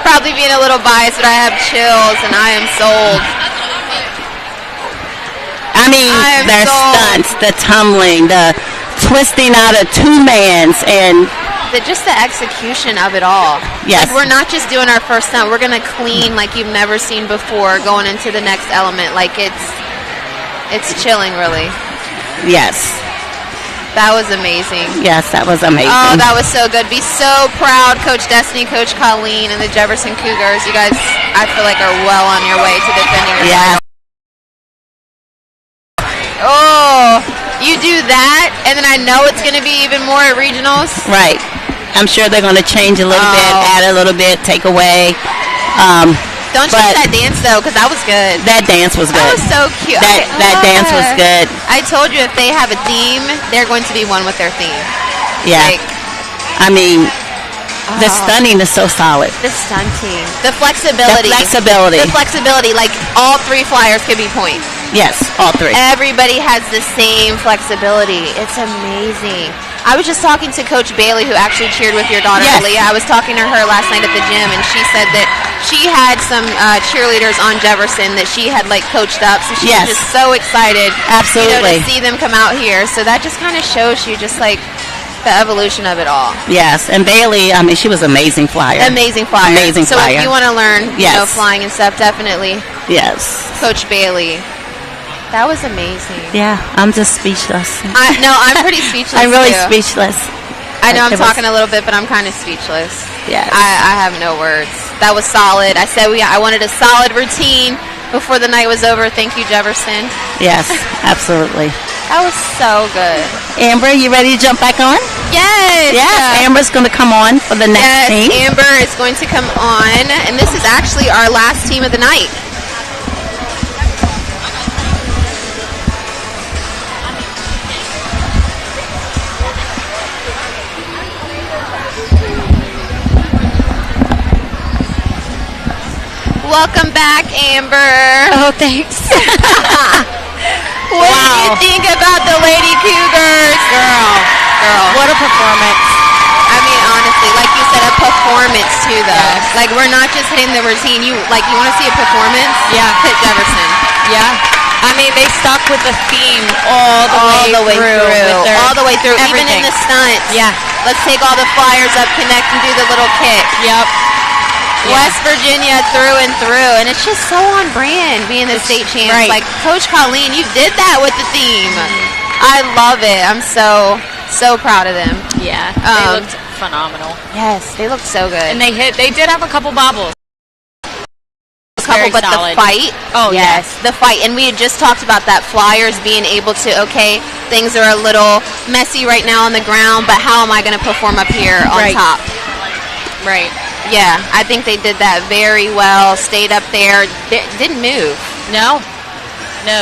probably being a little biased, but I have chills and I am sold. I mean, their stunts, the tumbling, the twisting out of two-mans, and just the execution of it all. Yes. Like, we're not just doing our first stunt. We're going to clean like you've never seen before going into the next element. Like, it's chilling, really. Yes. That was amazing. Yes, that was amazing. Oh, that was so good. Be so proud, Coach Destiny, Coach Colleen, and the Jefferson Cougars. You guys, I feel like, are well on your way to defending your title. Oh, you do that, and then I know it's going to be even more at regionals. Right. I'm sure they're going to change a little bit, add a little bit, take away. Don't change that dance, though, because that was good. That dance was good. That was so cute. That dance was good. I told you if they have a theme, they're going to be one with their theme. Yeah. Like, I mean, the stunning is so solid. The stunting. The flexibility. The flexibility. Like, all three flyers could be point. Yes, all three. Everybody has the same flexibility. It's amazing. I was just talking to Coach Bailey, who actually cheered with your daughter, Leah. I was talking to her last night at the gym, and she said that she had some cheerleaders on Jefferson that she had, like, coached up. So she was just so excited, absolutely, to see them come out here. So that just kind of shows you just, like, the evolution of it all. Yes, and Bailey, I mean, she was an amazing flyer. Amazing flyer. Amazing flyer. So if you want to learn, flying and stuff, definitely. Yes. Coach Bailey. That was amazing. Yeah, I'm just speechless. No, I'm pretty speechless. I'm really too. speechless. I know I'm talking a little bit, but I'm kind of speechless. Yes. I have no words. That was solid. I said I wanted a solid routine before the night was over. Thank you, Jefferson. Yes, absolutely. That was so good. Amber, you ready to jump back on? Yes. Yes, Amber's going to come on for the next team. Amber is going to come on, and this is actually our last team of the night. Welcome back, Amber. Oh, thanks. What do you think about the Lady Cougars? Girl. What a performance. I mean, honestly, like you said, a performance too, though. Yes. Like, we're not just hitting the routine. You want to see a performance? Yeah. Hit Jefferson. Yeah. I mean, they stuck with the theme all the way through. All the way through. Everything. Even in the stunts. Yeah. Let's take all the flyers up, connect, and do the little kick. Yep. West Virginia through and through, and it's just so on brand being the state champ. Right. Like, Coach Colleen, you did that with the theme. I love it. I'm so proud of them. Yeah, they looked phenomenal. Yes, they looked so good. And they did have a couple bobbles. But solid. The fight. Oh, yes, the fight. And we had just talked about that, flyers being able to, things are a little messy right now on the ground, but how am I going to perform up here on top? Right. Yeah, I think they did that very well. Stayed up there. They didn't move. No,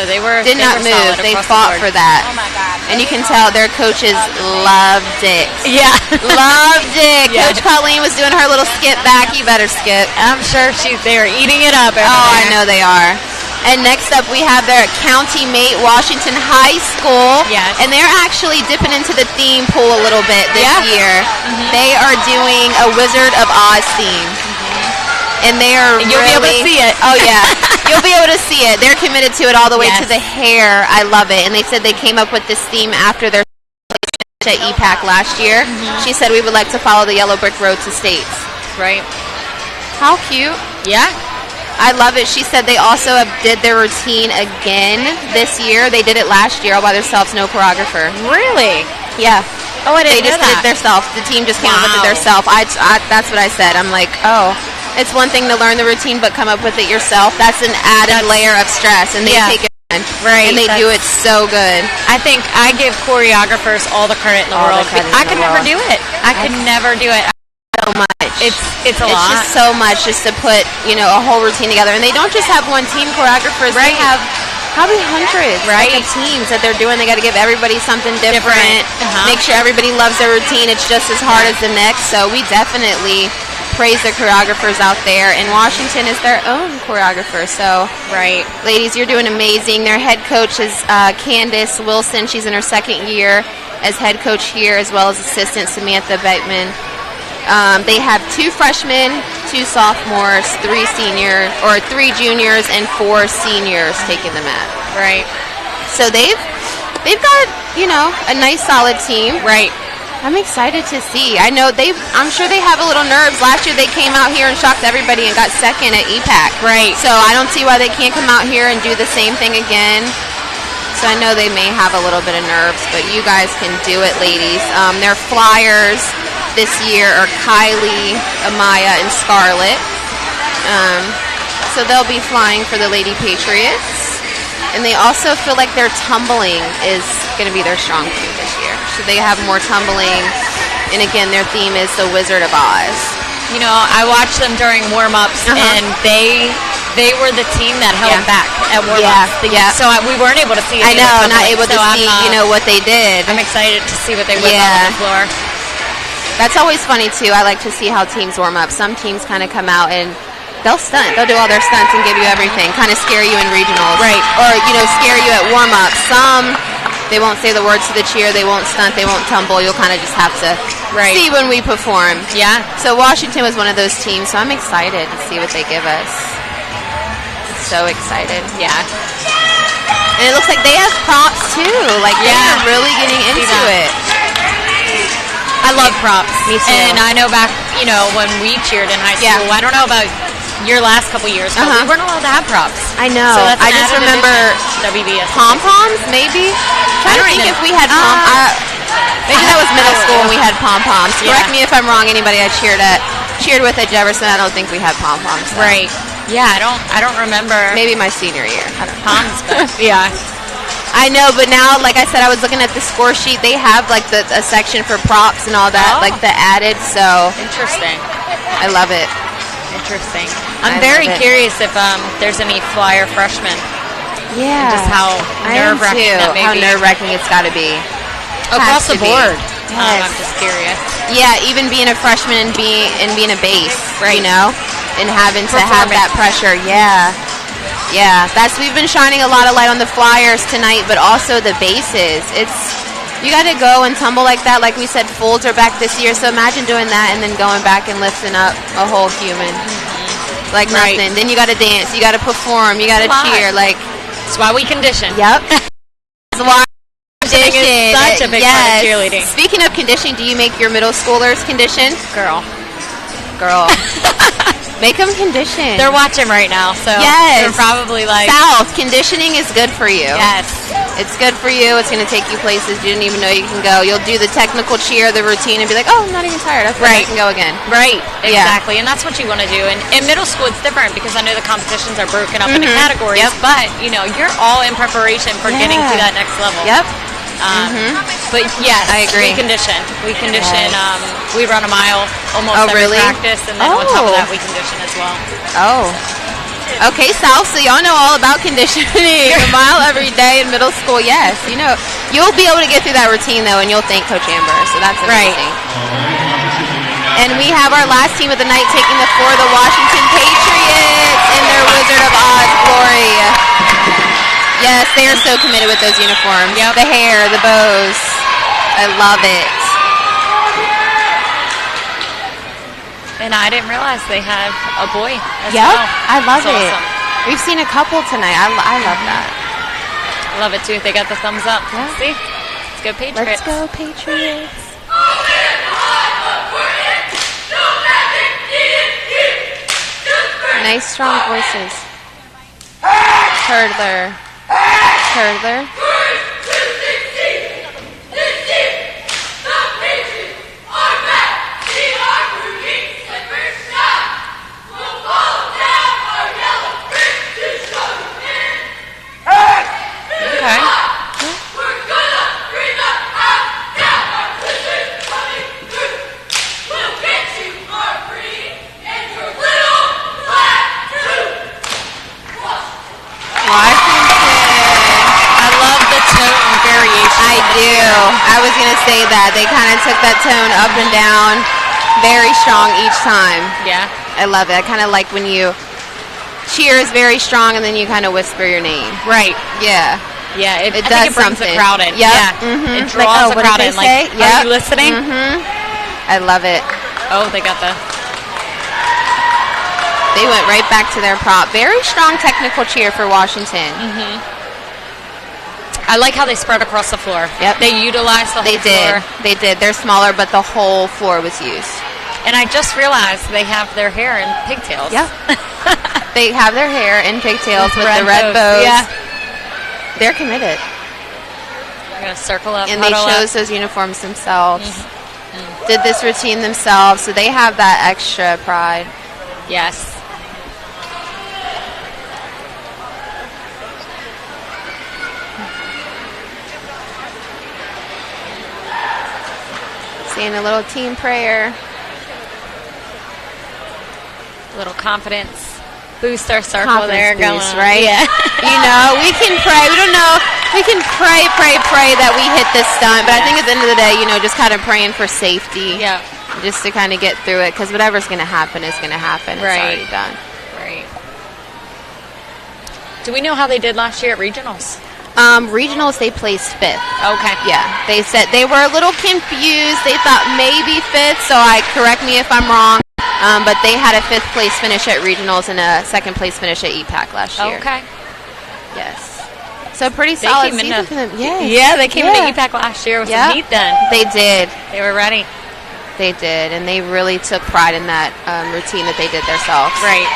they were. Did not move. They fought for that. Oh my God! And you can tell their coaches loved it. Yeah, loved it. Yeah. Coach Colleen was doing her little skip back. You better skip. I'm sure they were eating it up. I know they are. And next up, we have their county mate, Washington High School. Yes. And they're actually dipping into the theme pool a little bit this year. Mm-hmm. They are doing a Wizard of Oz theme. Mm-hmm. And they are you'll be able to see it. Oh, yeah. You'll be able to see it. They're committed to it all the way to the hair. I love it. And they said they came up with this theme after their at EPAC last year. Mm-hmm. She said, we would like to follow the yellow brick road to states. Right. How cute. Yeah. I love it. She said they also did their routine again this year. They did it last year all by themselves, no choreographer. Really? Yeah. Oh, I didn't know They just that. did themselves. The team just came up with it themselves. That's what I said. I'm like, oh, it's one thing to learn the routine, but come up with it yourself. That's an added layer of stress, and they take it on. Right. And they do it so good. I think I give choreographers all the credit in the world. I could never do it. I could never do it. So much. It's a lot. It's just so much just to put, a whole routine together. And they don't just have one team choreographers. Right. They have probably hundreds of teams that they're doing. They got to give everybody something different. Make sure everybody loves their routine. It's just as hard as the next. So we definitely praise the choreographers out there. And Washington is their own choreographer. So, ladies, you're doing amazing. Their head coach is Candace Wilson. She's in her second year as head coach here, as well as assistant Samantha Beckman. They have 2 freshmen, 2 sophomores, 3 juniors, and 4 seniors taking the mat. Right. So they've got a nice solid team. Right. I'm excited to see. I'm sure they have a little nerves. Last year they came out here and shocked everybody and got second at EPAC. Right. So I don't see why they can't come out here and do the same thing again. So I know they may have a little bit of nerves, but you guys can do it, ladies. Their flyers this year are Kylie, Amaya, and Scarlett. So they'll be flying for the Lady Patriots. And they also feel like their tumbling is going to be their strong point this year. So they have more tumbling. And again, their theme is the Wizard of Oz. I watched them during warm-ups, and they were the team that held back at warm-ups. Yeah. So we weren't able to see it. I know, not able to see, what they did. I'm excited to see what they whip out on the floor. That's always funny, too. I like to see how teams warm up. Some teams kind of come out and they'll stunt. They'll do all their stunts and give you everything, kind of scare you in regionals. Right. Or, scare you at warm-up. Some, they won't say the words to the cheer. They won't stunt. They won't tumble. You'll kind of just have to see when we perform. Yeah. So Washington was one of those teams, so I'm excited to see what they give us. So excited. Yeah. And it looks like they have props, too. Like, they're really getting into it. I love props. Me too. And I know back, when we cheered in high school, I don't know about your last couple years, but we weren't allowed to have props. I know. So that's I just remember WBS. Pom-poms, maybe? I don't think if we had pom-poms. Maybe that was middle school when we had pom-poms. Correct me if I'm wrong, anybody I cheered with at Jefferson, I don't think we had pom-poms. So. Right. Yeah, I don't remember. Maybe my senior year. I don't know. Poms, but yeah. I know, but now, like I said, I was looking at the score sheet. They have like a section for props and all that, like the added. So interesting. I love it. Interesting. I'm very curious if there's any flyer freshmen. Yeah. And just how nerve-wracking that may be. How nerve-wracking it's got to be. Across the board. Yes. I'm just curious. Yeah, even being a freshman and being a base, and having to have that pressure. Yeah. Yeah, we've been shining a lot of light on the flyers tonight, but also the bases. You got to go and tumble like that. Like we said, folds are back this year, so imagine doing that and then going back and lifting up a whole human. Like nothing. Then you got to dance, you got to perform, you got to cheer. Like that's why we condition. Yep. That's why condition. Such a big part of cheerleading. Speaking of conditioning, do you make your middle schoolers condition? Girl. Make them condition. They're watching right now, so they're probably like... South, conditioning is good for you. Yes. It's good for you. It's going to take you places you didn't even know you can go. You'll do the technical cheer, the routine, and be like, oh, I'm not even tired. I can go again. Right. Exactly. And that's what you want to do. And in middle school, it's different because I know the competitions are broken up into categories, but, you're all in preparation for getting to that next level. Yep. But yes, I agree. We condition. We run a mile almost every practice, and then on top of that, we condition as well. Oh. Okay, South, so y'all know all about conditioning. A mile every day in middle school, yes. You'll be able to get through that routine, though, and you'll thank Coach Amber, so that's amazing. And we have our last team of the night taking the floor, the Washington Patriots, in their Wizard of Oz glory. Yes, they are so committed with those uniforms. Yep. The hair, the bows. I love it. And I didn't realize they have a boy as well. I love it. Awesome. We've seen a couple tonight. I love that. I love it, too. They got the thumbs up. Yeah. See? Let's go Patriots. Let's go Patriots. Nice, strong voices. Hurdler. Hurdler. I was going to say that. They kind of took that tone up and down, very strong each time. Yeah. I love it. I kind of like when you cheer is very strong and then you kind of whisper your name. Right. Yeah. Yeah, it does brings the crowd in. Yep. Yeah. Mm-hmm. It draws the crowd in. Like, are you listening? Mm-hmm. I love it. Oh, they got the... They went right back to their prop. Very strong technical cheer for Washington. Mm-hmm. I like how they spread across the floor. Yep. They utilized the whole floor. They did. They're smaller, but the whole floor was used. And I just realized they have their hair in pigtails. Yeah. They have their hair in pigtails with the red bows. Yeah. They're committed. They're going to circle up. And they chose those uniforms themselves. Mm-hmm. Did this routine themselves, so they have that extra pride. Yes. Saying a little team prayer. A little confidence booster circle there going on. Right? Yeah. You know, we can pray. We don't know. We can pray that we hit this stunt. But I think at the end of the day, you know, just kind of praying for safety. Yeah. Just to kind of get through it. Because whatever's going to happen is going to happen. Right. It's already done. Right. Do we know how they did last year at regionals? Regionals, they placed 5th. Okay. Yeah. They said they were a little confused. They thought maybe 5th, so correct me if I'm wrong. But they had a 5th place finish at regionals and a 2nd place finish at EPAC last year. Okay. Yes. So pretty solid season for them. Yes. Yeah, they came into EPAC last year with some heat then. They did. They were ready. They did, and they really took pride in that routine that they did themselves. Right.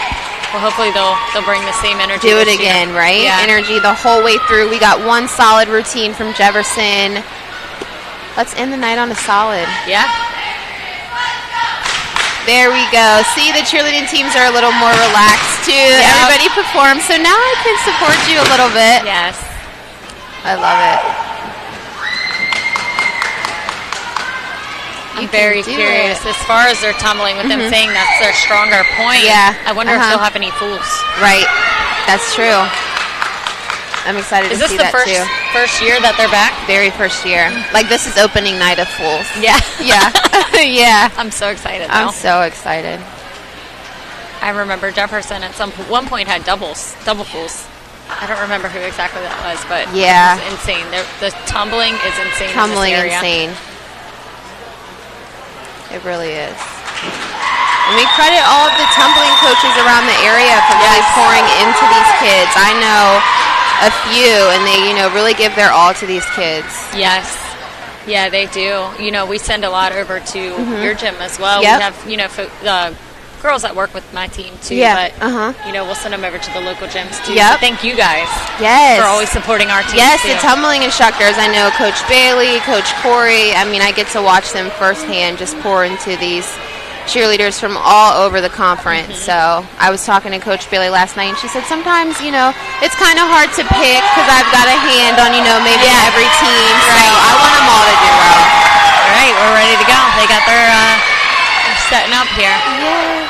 Well, hopefully they'll bring the same energy. Do it again, right? Yeah. Energy the whole way through. We got one solid routine from Jefferson. Let's end the night on a solid. Yeah. There we go. See, the cheerleading teams are a little more relaxed, too. Yep. Everybody performs, so now I can support you a little bit. Yes. I love it. I'm very curious. As far as they're tumbling, with them saying that's their stronger point, I wonder if they'll have any fools. Right. That's true. I'm excited to see that, too. Is this the first year that they're back? Very first year. Like, this is opening night of Fools. Yeah. Yeah. Yeah. I'm so excited, though. I'm so excited. I remember Jefferson at one point had double Fools. I don't remember who exactly that was, but it was insane. The tumbling is insane. Tumbling in this area. Insane. It really is. And we credit all of the tumbling coaches around the area for really pouring into these kids. I know a few, and they, really give their all to these kids. Yes. Yeah, they do. We send a lot over to your gym as well. Yep. We have, girls that work with my team, too. Yeah. But, we'll send them over to the local gyms, too. Yep. So thank you guys for always supporting our team, Yes, too. the tumbling instructors. I know Coach Bailey, Coach Corey. I mean, I get to watch them firsthand just pour into these cheerleaders from all over the conference. So I was talking to Coach Bailey last night, and she said sometimes, it's kind of hard to pick because I've got a hand on, maybe every team. So I want them all to do well. All right, we're ready to go. They got their setting up here. Yes.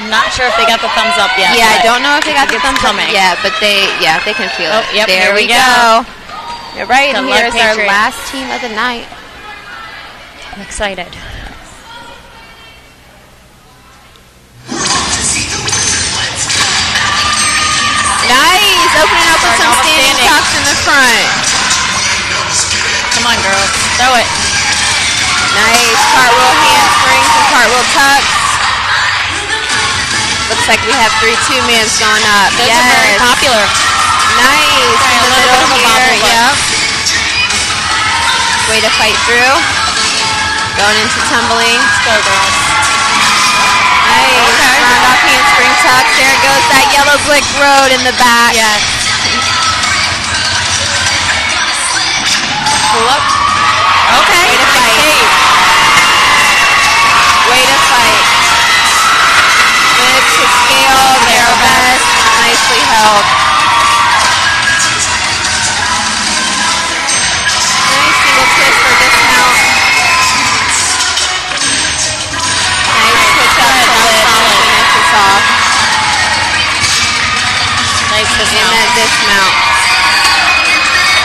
I'm not sure if they got the thumbs up yet. Yeah, I don't know if they got the thumbs up yet, but they can feel it. Yep, there we go. All right, and here's our last team of the night. I'm excited. Nice! Opening up with some standing tucks in the front. Come on, girls. Throw it. Nice. Cartwheel handsprings and cartwheel tucks. Looks like we have 3 2-mans going up. Those are very popular. Nice. In the middle here. Yep. Way to fight through. Going into tumbling. Let's go, girls. Nice. Round off handsprings. spring tucks. There goes that yellow brick road in the back. Yes. Pull up. Okay. Way to fight. Way to fight. Live to scale their best. Nicely held. Nice single twist for dismount. Nice switch up to lip to finish this off. Nice dismount. And that dismount.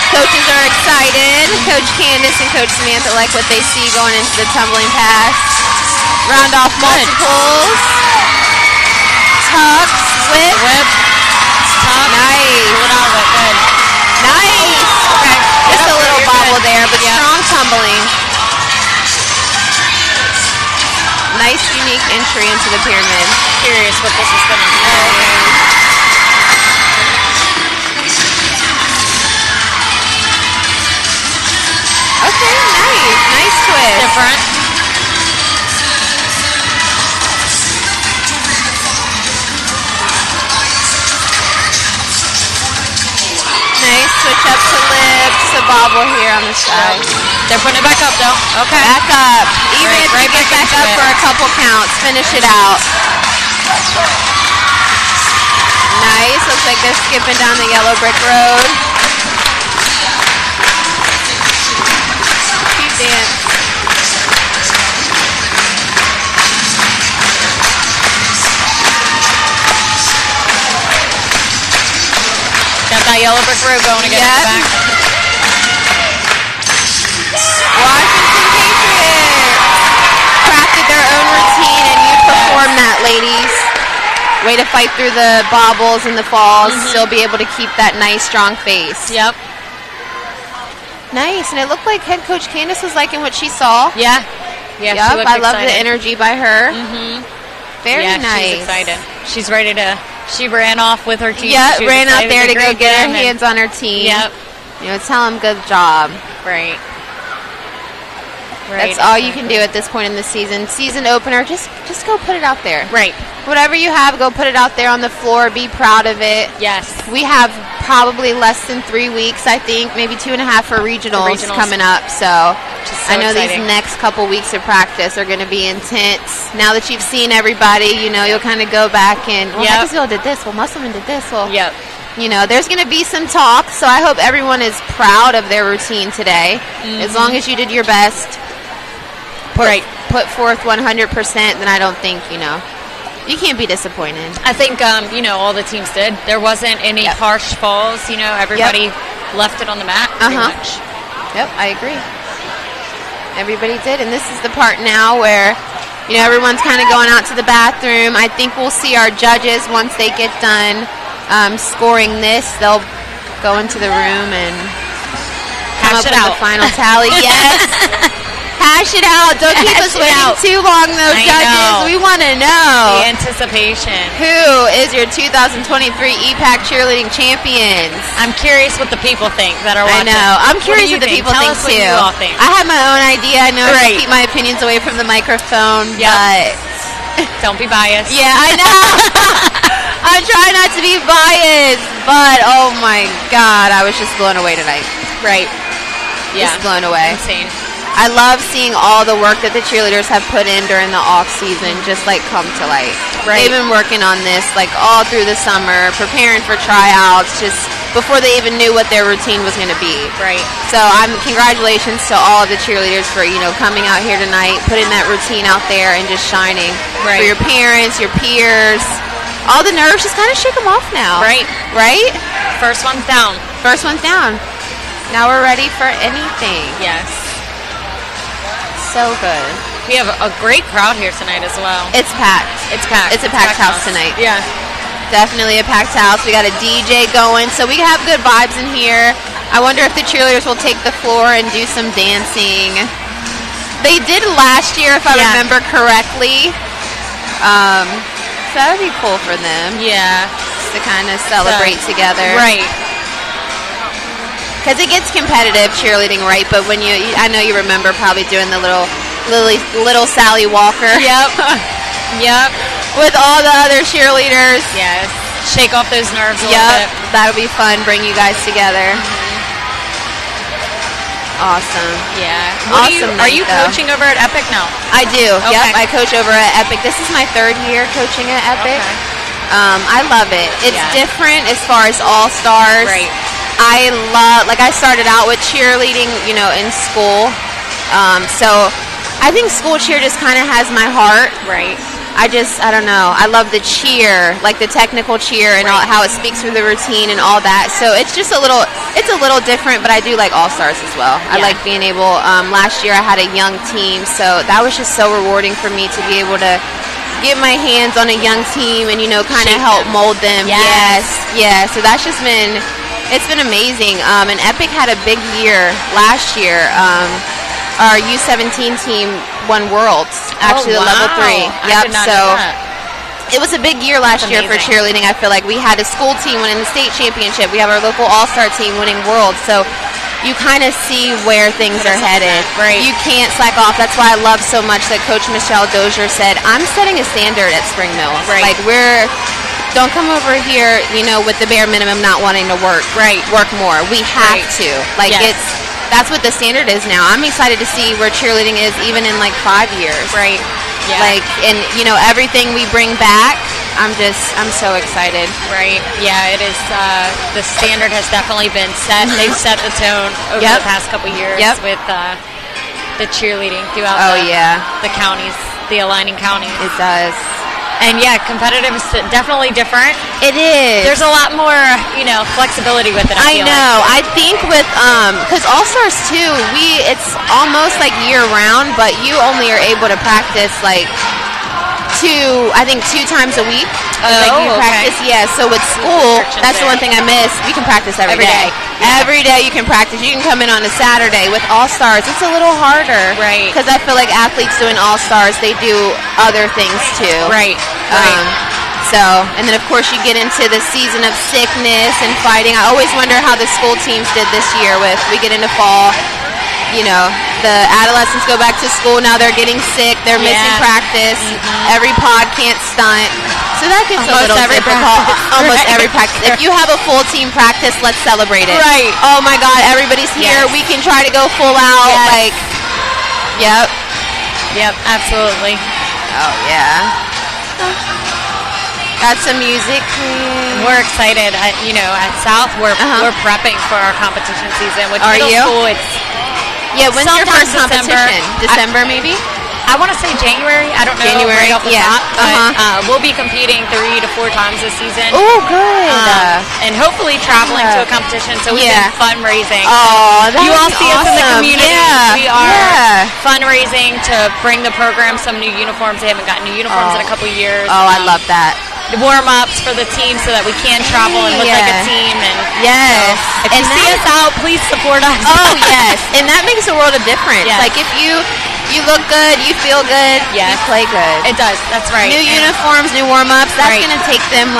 Coaches are excited. Coach Candace and Coach Samantha like what they see going into the tumbling pass. Round off multiples. Tucks, whip. Top. Nice. Pull it out of it. Good. Nice. Okay. Just a little bobble there, but Yep. strong tumbling. Nice, unique entry into the pyramid. Curious what this is going to be. Okay, nice. Nice twist. Different. Nice switch up to lip. Just a bobble here on the side. They're putting it back up, though. Okay. Back up. Even if Right you get back back into up it. for a couple counts, finish it out. Nice. Looks like they're skipping down the yellow brick road. Cute dance. Got that yellow brick road going again in the back. Washington Patriots crafted their own routine, and you performed that, ladies. Way to fight through the bobbles and the falls, still be able to keep that nice, strong face. Yep. Nice, and it looked like head coach Candace was liking what she saw. Yeah. Yeah. Yep, She looked I love the excited. energy by her. Very Yeah, nice. she's excited. She's ready to. She ran off with her team. Yeah, She was ran out excited there to go greet get her them and- hands on her team. Yep. You know, tell them good job. Right. That's all you can do at this point in the season. Season opener, just go put it out there. Right. Whatever you have, go put it out there on the floor. Be proud of it. Yes. We have probably less than 3 weeks, I think, maybe 2.5 for regionals coming up. So, So I know exciting. these next couple weeks of practice are going to be intense. Now that you've seen everybody, you know, you'll kind of go back and, well, Hackersville did this. Well, Muscleman did this. Well, Yep. you know, there's going to be some talk. So I hope everyone is proud of their routine today. As long as you did your best, put forth 100%, then I don't think, you know, you can't be disappointed. I think, you know, all the teams did. There wasn't any harsh falls. You know, everybody left it on the mat pretty much. Yep, I agree. Everybody did, and this is the part now where, you know, everyone's kind of going out to the bathroom. I think we'll see our judges once they get done scoring this. They'll go into the room and come up with the final tally. Yes. Hash it out. Don't keep us waiting too long, though, judges. We want to know. The anticipation. Who is your 2023 EPAC cheerleading champions? I'm curious what the people think that are watching. I know. I'm curious what the people Tell think, us what too. you all think. I have my own idea. I know I keep my opinions away from the microphone, but... Don't be biased. Yeah, I know. I'm trying not to be biased, but oh my God, I was just blown away tonight. Right. Yeah. Just blown away. Insane. I love seeing all the work that the cheerleaders have put in during the off season just like come to light. Right. They've been working on this like all through the summer, preparing for tryouts, just before they even knew what their routine was going to be. Right. So congratulations to all of the cheerleaders for, you know, coming out here tonight, putting that routine out there and just shining. Right. For your parents, your peers. All the nerves, just kind of shake them off now. Right. Right? First one's down. First one's down. Now we're ready for anything. Yes. So good. We have a great crowd here tonight as well. It's packed. It's packed. It's a packed house tonight. Yeah. Definitely a packed house. We got a DJ going, so we have good vibes in here. I wonder if the cheerleaders will take the floor and do some dancing. They did last year, if I remember correctly. So that would be cool for them. Yeah. Just to kind of celebrate together. Right. Because it gets competitive cheerleading, right? But when I know you remember probably doing the little Sally Walker. Yep. Yep. with all the other cheerleaders. Yes. Shake off those nerves a little bit. That'll be fun. Bring you guys together. Awesome. Yeah. Are you coaching over at Epic now? I do. Okay. Yep. I coach over at Epic. This is my 3rd year coaching at Epic. Okay. I love it. It's different as far as all-stars. Right. I started out with cheerleading, in school. So I think school cheer just kind of has my heart. Right. I don't know. I love the cheer, like the technical cheer and how it speaks through the routine and all that. So it's just a little different, but I do like all-stars as well. I like being able, last year I had a young team, so that was just so rewarding for me to be able to get my hands on a young team and, kind of help mold them. Yes. Yeah, so that's just it's been amazing. And Epic had a big year last year. Our U17 team won Worlds, actually the level 3. Yep. It was a big year last year for cheerleading. I feel like we had a school team winning the state championship. We have our local all-star team winning Worlds. So you kind of see where things are headed. Right. You can't slack off. That's why I love so much that Coach Michelle Dozier said, I'm setting a standard at Spring Mills. Right. Like don't come over here, with the bare minimum not wanting to work. Right. Work more. We have to. That's what the standard is now. I'm excited to see where cheerleading is even in 5 years. Right. Yeah. And everything we bring back, I'm so excited. Right. Yeah, it is. The standard has definitely been set. They've set the tone over the past couple years with the cheerleading throughout the counties, the aligning counties. It does. And competitive is definitely different. It is. There's a lot more, flexibility with it. I know. I think with because All Stars too, it's almost like year round, but you only are able to practice 2 times a week. You practice, So with school, that's the one thing I miss. We can practice every day. Yeah. Every day you can practice. You can come in on a Saturday. With All Stars, it's a little harder, right? Because I feel like athletes doing All Stars, they do other things too, right? And then of course you get into the season of sickness and fighting. I always wonder how the school teams did this year. We get into fall. The adolescents go back to school. Now they're getting sick. They're missing practice. Every pod can't stunt. So that gets a little difficult. Almost every practice. If you have a full team practice, let's celebrate it. Right. Oh my God, everybody's here. We can try to go full out. Yep. Yep, absolutely. Oh, yeah. Got some music. We're excited. At South, we're prepping for our competition season. With middle school, it's when's your first competition? December, maybe? I want to say January. I don't know right off the top, but we'll be competing 3 to 4 times this season. Oh, good. And hopefully traveling to a competition. So we've been fundraising. Oh, that's You all see us in the community. Yeah. We are fundraising to bring the program some new uniforms. They haven't gotten new uniforms in a couple years. Oh, I love that. Warm-ups for the team so that we can travel and look like a team. And if you see us out, please support us. Oh, yes. And that makes a world of difference. Yes. Like if you look good, you feel good, you play good. It does. That's right. New uniforms, new warm-ups, that's going to take them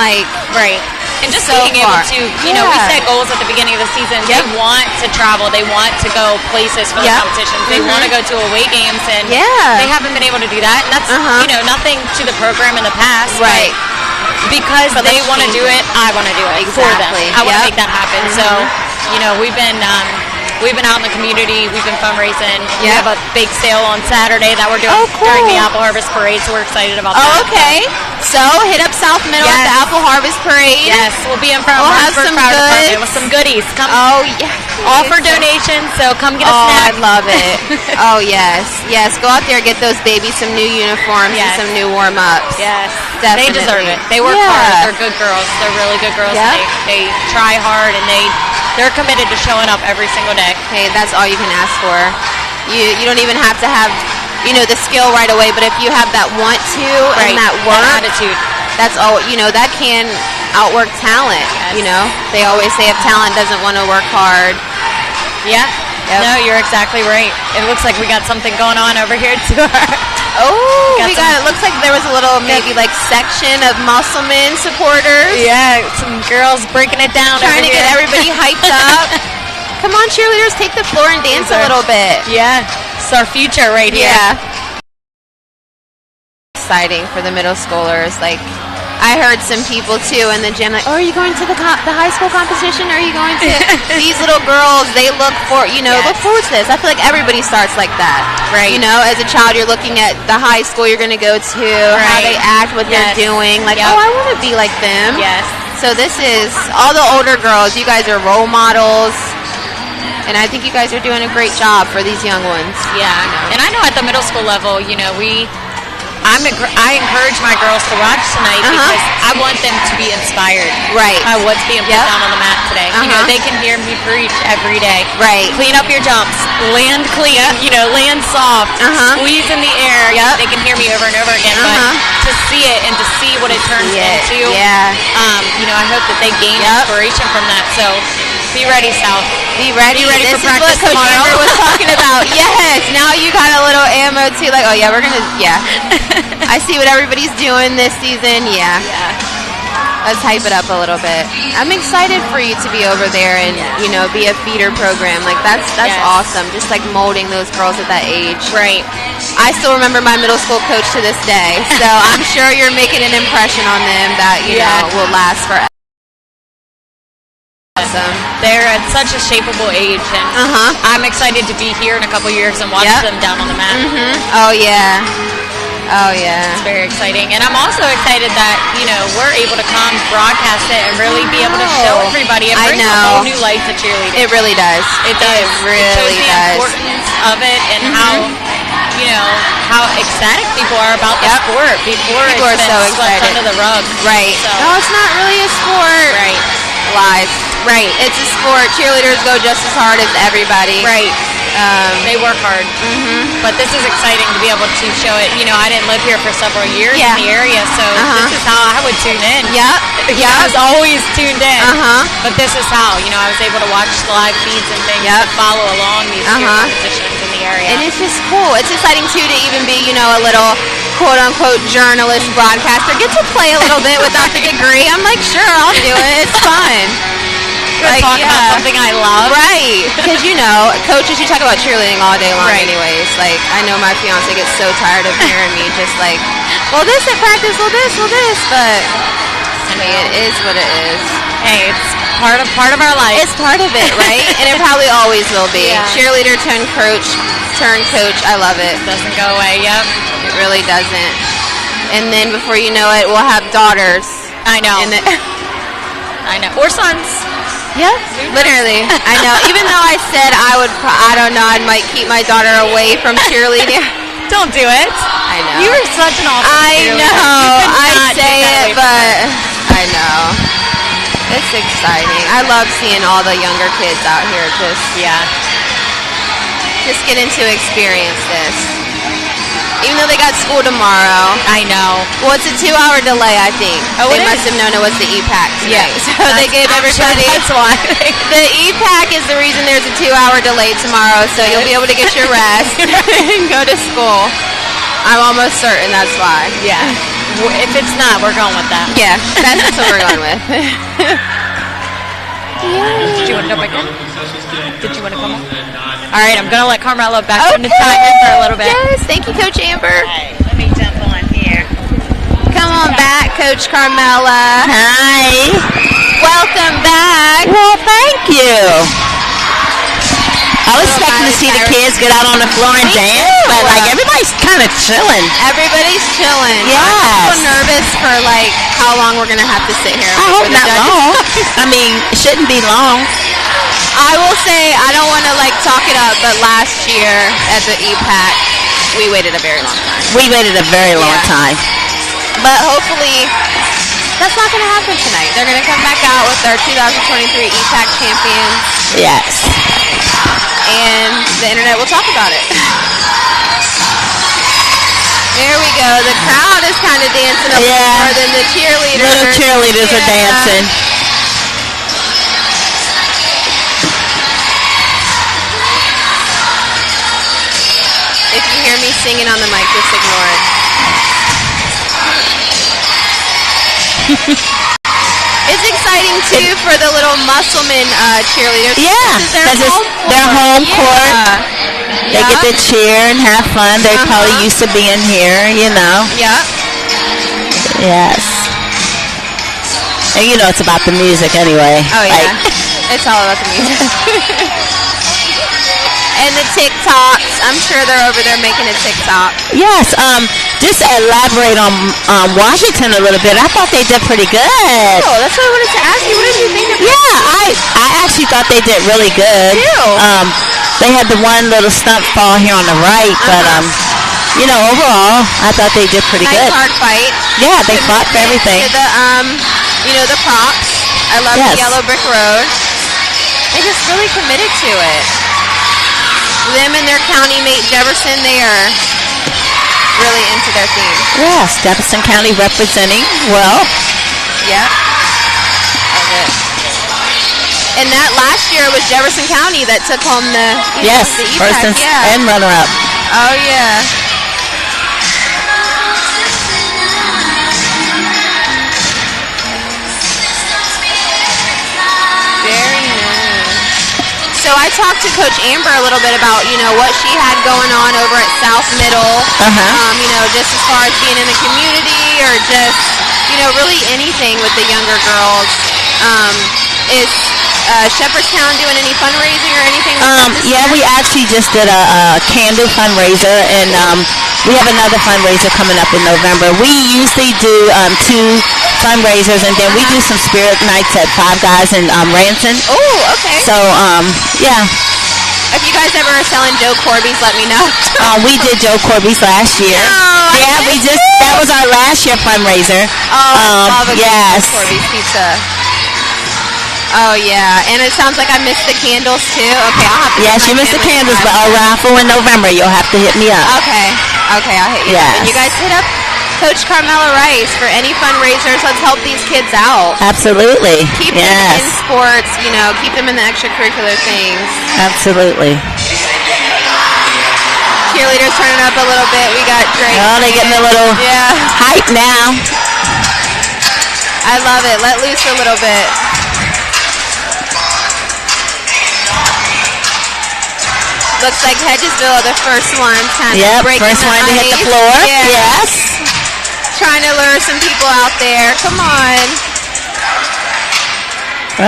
and just so being able to, we set goals at the beginning of the season. They want to travel. They want to go places for the competitions. They want to go to away games, and they haven't been able to do that. And that's, nothing to the program in the past. Right. Because they want to do it, I want to do it for them. I want to make that happen. So, we've been out in the community. We've been fundraising. We have a bake sale on Saturday that we're doing during the Apple Harvest Parade, so we're excited about that. Oh, okay. So hit up South Middle at the Apple Harvest Parade. Yes, we'll be in front of some goods. with some goodies. Come. Oh, yeah. All for donations, so come get a snack. I love it. Oh, yes. Yes, go out there and get those babies some new uniforms and some new warm-ups. Yes. Definitely. They deserve it. They work hard. They're good girls. They're really good girls. Yeah. They try hard, and they're committed to showing up every single day. Hey, that's all you can ask for. You don't even have to have, the skill right away, but if you have that want to and that work, that attitude, that's all, that can outwork talent, They always say if talent doesn't want to work hard. Yeah. Yep. No, you're exactly right. It looks like we got something going on over here too. It looks like there was a little section of Muscleman supporters. Yeah, some girls breaking it down, trying to get everybody hyped up. Come on, cheerleaders, take the floor and dance a little bit. Yeah, it's our future right here. Yeah. exciting for the middle schoolers. Like, I heard some people too in the gym like, oh, are you going to the high school competition? Are you going to these little girls? They look for look forward to this. I feel like everybody starts like that, right? You know, as a child, you're looking at the high school you're going to go to, how they act, what they're doing. Like, oh, I want to be like them. Yes. So this is all the older girls. You guys are role models. And I think you guys are doing a great job for these young ones. Yeah, and I know at the middle school level, I encourage my girls to watch tonight because I want them to be inspired by what's being put down on the mat today. They can hear me preach every day. Right. Clean up your jumps. Land clean. Land soft. Squeeze in the air. They can hear me over and over again. But to see it and to see what it turns into, I hope that they gain inspiration from that. So be ready, South. Be ready. This for practice is what Coach Amber was talking about. Yes. Now you got a little ammo too. Like, oh yeah, we're gonna. Yeah. I see what everybody's doing this season. Yeah. Let's hype it up a little bit. I'm excited for you to be over there and be a feeder program. Like that's awesome. Just like molding those girls at that age. Right. I still remember my middle school coach to this day. So I'm sure you're making an impression on them that will last forever. Awesome. They're at such a shapeable age, and I'm excited to be here in a couple years and watch them down on the mat. Oh yeah. It's very exciting, and I'm also excited that we're able to come broadcast it and really be able to show everybody. It brings a whole new life to cheerleading. It really does. It does. It really shows the importance of it and how ecstatic people are about the sport before people it's been swept under the rug. Right. So. No, it's not really a sport. Right. Lies. Right. It's a sport. Cheerleaders go just as hard as everybody. Right. They work hard. But this is exciting to be able to show it. I didn't live here for several years in the area, so this is how I would tune in. I was always tuned in. But this is how, I was able to watch live feeds and things to follow along these cheer competitions in the area. And it's just cool. It's exciting, too, to even be, a little quote-unquote journalist broadcaster. Get to play a little bit without the degree. I'm like, sure, I'll do it. It's fun. Talk about something I love. Right. Because, coaches, you talk about cheerleading all day long anyways. Like, I know my fiance gets so tired of hearing me just like, well, this at practice, well, this. But, I mean, it is what it is. Hey, it's part of our life. It's part of it, right? And it probably always will be. Yeah. Cheerleader turned coach. I love it. Doesn't go away, It really doesn't. And then before you know it, we'll have daughters. I know. I know. Or sons. Yeah, literally. I know. Even though I said I might keep my daughter away from cheerleading. Don't do it. I know. You are such an awesome cheerleader. I know. I say it, but I know. It's exciting. I love seeing all the younger kids out here just getting to experience this. Even though they got school tomorrow. I know. Well, it's a 2-hour delay, I think. Oh, they must have known it was the EPAC today. So they gave everybody. That's why. The EPAC is the reason there's a 2-hour delay tomorrow, so you'll be able to get your rest and go to school. I'm almost certain that's why. Yeah. If it's not, we're going with that. Yeah, that's what we're going with. Did you want to jump back in? Did you want to come on? All right, I'm going to let Carmela back in the time in for a little bit. Yes, thank you, Coach Amber. Hey, let me jump on here. Come on back, Coach Carmela. Hi. Welcome back. Well, thank you. I was expecting to see the kids get out on the floor and dance, but everybody's kind of chilling. Everybody's chilling. Yes. I'm so nervous for how long we're gonna have to sit here. I hope not long. I mean, it shouldn't be long. I will say I don't want to talk it up, but last year at the EPAC, we waited a very long time. We waited a very long time. But hopefully, that's not going to happen tonight. They're going to come back out with their 2023 EPAC champions. Yes. And the internet will talk about it. There we go. The crowd is kind of dancing a little more than the cheerleaders. Little cheerleaders are dancing. If you hear me singing on the mic, just ignore it. It's exciting, too, for the little Muscleman cheerleaders. Yeah, because it's their home court. They get to cheer and have fun. They're probably used to being here, Yeah. Yes. And you know it's about the music anyway. Oh, yeah. It's all about the music. And the TikToks. I'm sure they're over there making a TikTok. Yes. Just to elaborate on Washington a little bit, I thought they did pretty good. Oh, that's what I wanted to ask you. What did you think of it? Yeah, I actually thought they did really good. They had the one little stunt fall here on the right, but you know, overall, I thought they did pretty good. Hard fight. Yeah, they fought for everything. The you know, the props. I love the yellow brick road. They just really committed to it. Them and their county mate Jefferson, they are really into their theme. Yes, Jefferson County representing well. Yep. Love it. And that last year was Jefferson County that took home the the first and runner-up. Oh yeah. Very nice. So I talked to Coach Amber a little bit about, you know, what she had going on over at South Middle. You know, just as far as being in the community or just, you know, really anything with the younger girls. Is Shepherdstown doing any fundraising or anything like that? Yeah, we actually just did a candle fundraiser, and we have another fundraiser coming up in November. We usually do 2 fundraisers, and then we do some spirit nights at Five Guys in Ranson. Oh, okay. So, yeah. If you guys ever are selling Joe Corby's, let me know. We did Joe Corby's last year. Oh, yeah, that was our last year fundraiser. Oh, yes. Joe Corby's pizza. Oh, yeah. And it sounds like I missed the candles, too. Okay, I'll have to Yes, you missed the candles, but our raffle in November, you'll have to hit me up. Okay, I'll hit you up. And you guys hit up Coach Carmela Rice for any fundraisers. Let's help these kids out. Absolutely. Keep them in sports, you know, keep them in the extracurricular things. Absolutely. Cheerleaders turning up a little bit. We got Drake. Oh, they're getting a little hype now. I love it. Let loose a little bit. Looks like Hedgesville are the first ones kind of breaking first one to hit the floor. Yes. Trying to lure some people out there. Come on.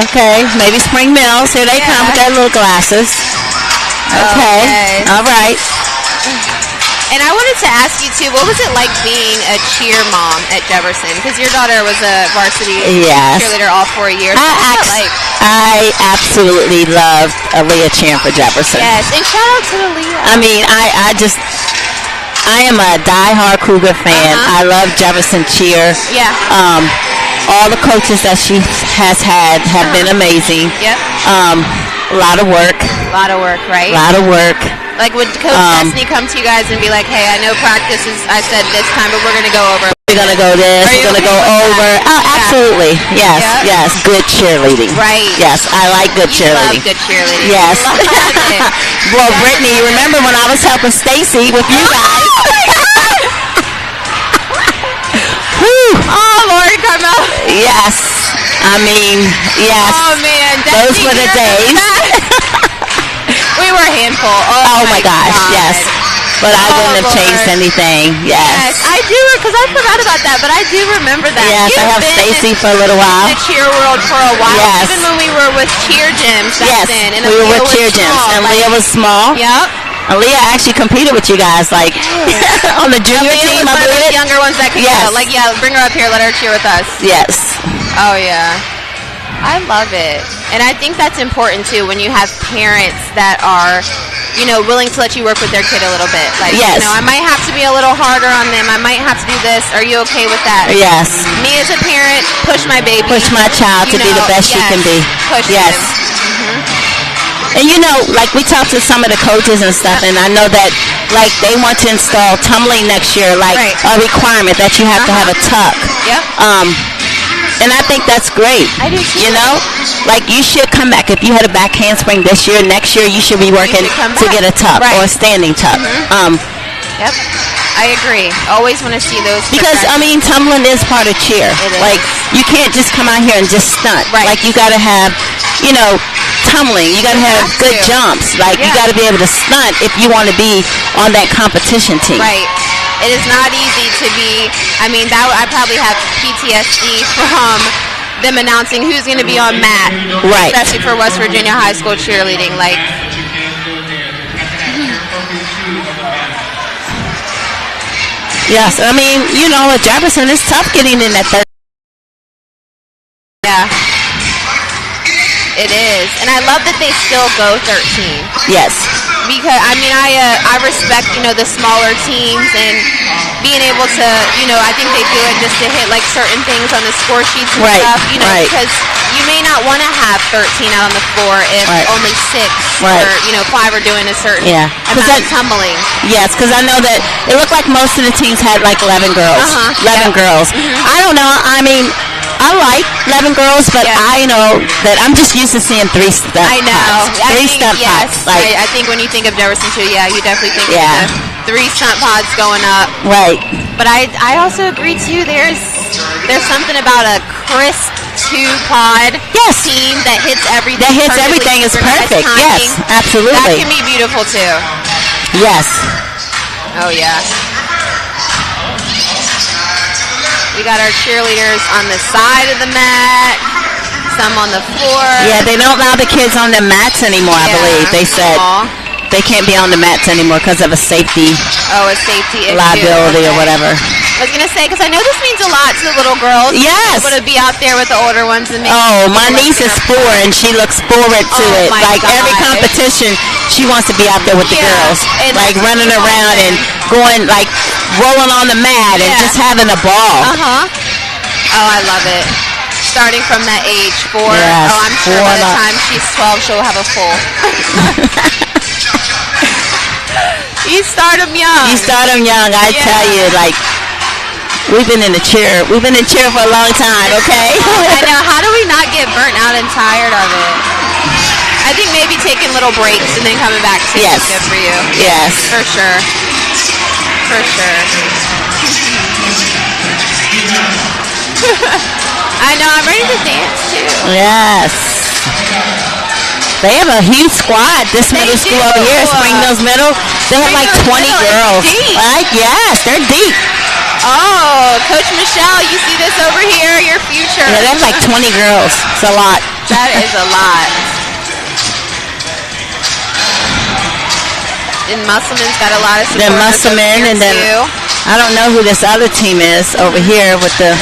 Okay, maybe Spring Mills. Here they come with their little glasses. Okay. All right. And I wanted to ask you, too, what was it like being a cheer mom at Jefferson? Because your daughter was a varsity cheerleader all 4 years. I absolutely loved Aaliyah cheering for Jefferson. Yes, and shout out to Aaliyah. I mean, I am a diehard Cougar fan. I love Jefferson cheer. Yeah. All the coaches that she has had have been amazing. Yep. A lot of work. A lot of work, right? A lot of work. Like, would Coach Destiny come to you guys and be like, hey, I know practice is, I said this time, but we're going to go over. We're going to go this. We're going to go over. Oh, absolutely. Yes, yes. Good cheerleading. Right. Yes, I like good cheerleading. Love good cheerleading. Yes. Well, Brittany, you remember when I was helping Stacy with you guys? Oh, Lord, Carmel. Yes. I mean, yes. Oh, man. Those were the days. We were a handful. Oh my gosh, yes. But I wouldn't have changed anything. Yes. I do, because I forgot about that, but I do remember that. Yes, I have Stacy for a little while. In the cheer world for a while. Yes. Even when we were with cheer gyms back then. And we were with cheer gyms. And Leah was small. Yep. Leah actually competed with you guys, like, on the junior team, I believe. The younger ones that could go. Like, bring her up here, let her cheer with us. Yes. Oh, yeah. I love it. And I think that's important, too, when you have parents that are, you know, willing to let you work with their kid a little bit. Like, you know, I might have to be a little harder on them. I might have to do this. Are you okay with that? Yes. Me as a parent, push my baby. Push my child to be the best she can be. Push them. And, you know, like, we talked to some of the coaches and stuff, and I know that, like, they want to install tumbling next year, like, a requirement that you have to have a tuck. Yep. And I think that's great. I do too. You know, like, you should come back. If you had a back handspring this year, next year you should be working to get a tuck or a standing tuck. Yep. I agree. Always want to see those. Because, I mean, tumbling is part of cheer. Like, you can't just come out here and just stunt. Right. Like, you got to have, you know, tumbling. You got to have good jumps. Like, you got to be able to stunt if you want to be on that competition team. Right. It is not easy to be. I mean, I probably have PTSD from them announcing who's going to be on mat, right? Especially for West Virginia high school cheerleading, like. Yes, I mean, you know, at Jefferson, it's tough getting in that third. Yeah, it is, and I love that they still go 13. Yes. Because I mean, I respect, you know, the smaller teams and being able to, you know, I think they do it just to hit like certain things on the score sheets and stuff, you know, because you may not want to have 13 out on the floor if only 6 or, you know, 5 are doing a certain amount of tumbling. Yes, because I know that it looked like most of the teams had like 11 girls. 11 girls. I don't know. I mean, I like 11 girls, but I know that I'm just used to seeing 3 stunt I know. pods. 3 stunt pods. Like, I think when you think of Jefferson too, you definitely think of the 3 stunt pods going up. Right. But I also agree too. There's something about a crisp 2-pod team that hits everything. That hits everything is perfect. Yes, absolutely. That can be beautiful too. Yes. Oh yeah. We got our cheerleaders on the side of the mat, some on the floor. Yeah, they don't allow the kids on the mats anymore, I believe. They said they can't be on the mats anymore because of a safety issue. Liability or whatever. I was going to say, because I know this means a lot to the little girls. Yes. Able to be out there with the older ones. And my niece is 4, and she looks forward to it. Like, every competition, she wants to be out there with the girls. Like, running around and going, like, rolling on the mat and just having a ball. Oh, I love it. Starting from that age, 4. Yes, oh, I'm sure by the time she's 12, she'll have a full. You start them young. You start them young, I tell you, like, we've been in cheer for a long time, okay? I know. How do we not get burnt out and tired of it? I think maybe taking little breaks and then coming back to is good for you. Yes. For sure. For sure. I know. I'm ready to dance, too. Yes. They have a huge squad, this middle school over here, Spring Mills Middle. They have like 20 girls. Like, yes, they're deep. Oh, Coach Michelle, you see this over here, your future. Yeah, they have like 20 girls. It's a lot. That is a lot. And Muscleman's got a lot of support. Then Muscleman, and then I don't know who this other team is over here with the...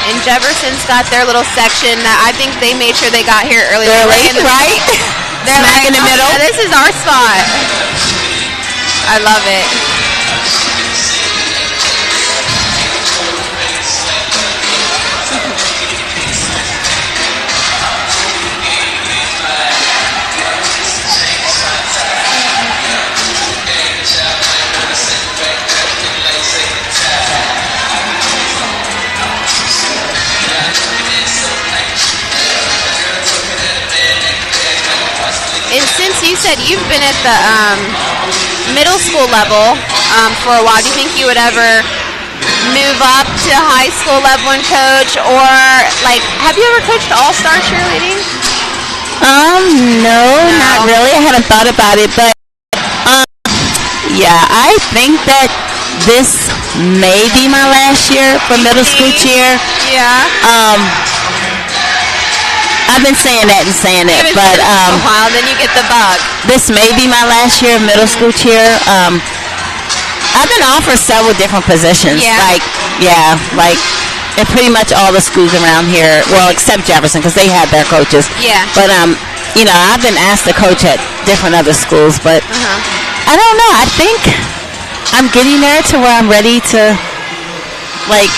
And Jefferson's got their little section that I think they made sure they got here early. Right? They're smack like, in the middle. Yeah, this is our spot. I love it. And since you said you've been at the middle school level for a while, do you think you would ever move up to high school level and coach? Or, like, have you ever coached all-star cheerleading? No, not really. I haven't thought about it, but yeah, I think that this may be my last year for middle school cheer. Yeah. I've been saying that, but a while, then you get the bug. This may be my last year of middle school cheer. I've been offered several different positions. Yeah. Like in pretty much all the schools around here. Well, except Jefferson, because they had their coaches. Yeah. But you know, I've been asked to coach at different other schools, but I don't know. I think I'm getting there to where I'm ready to, like.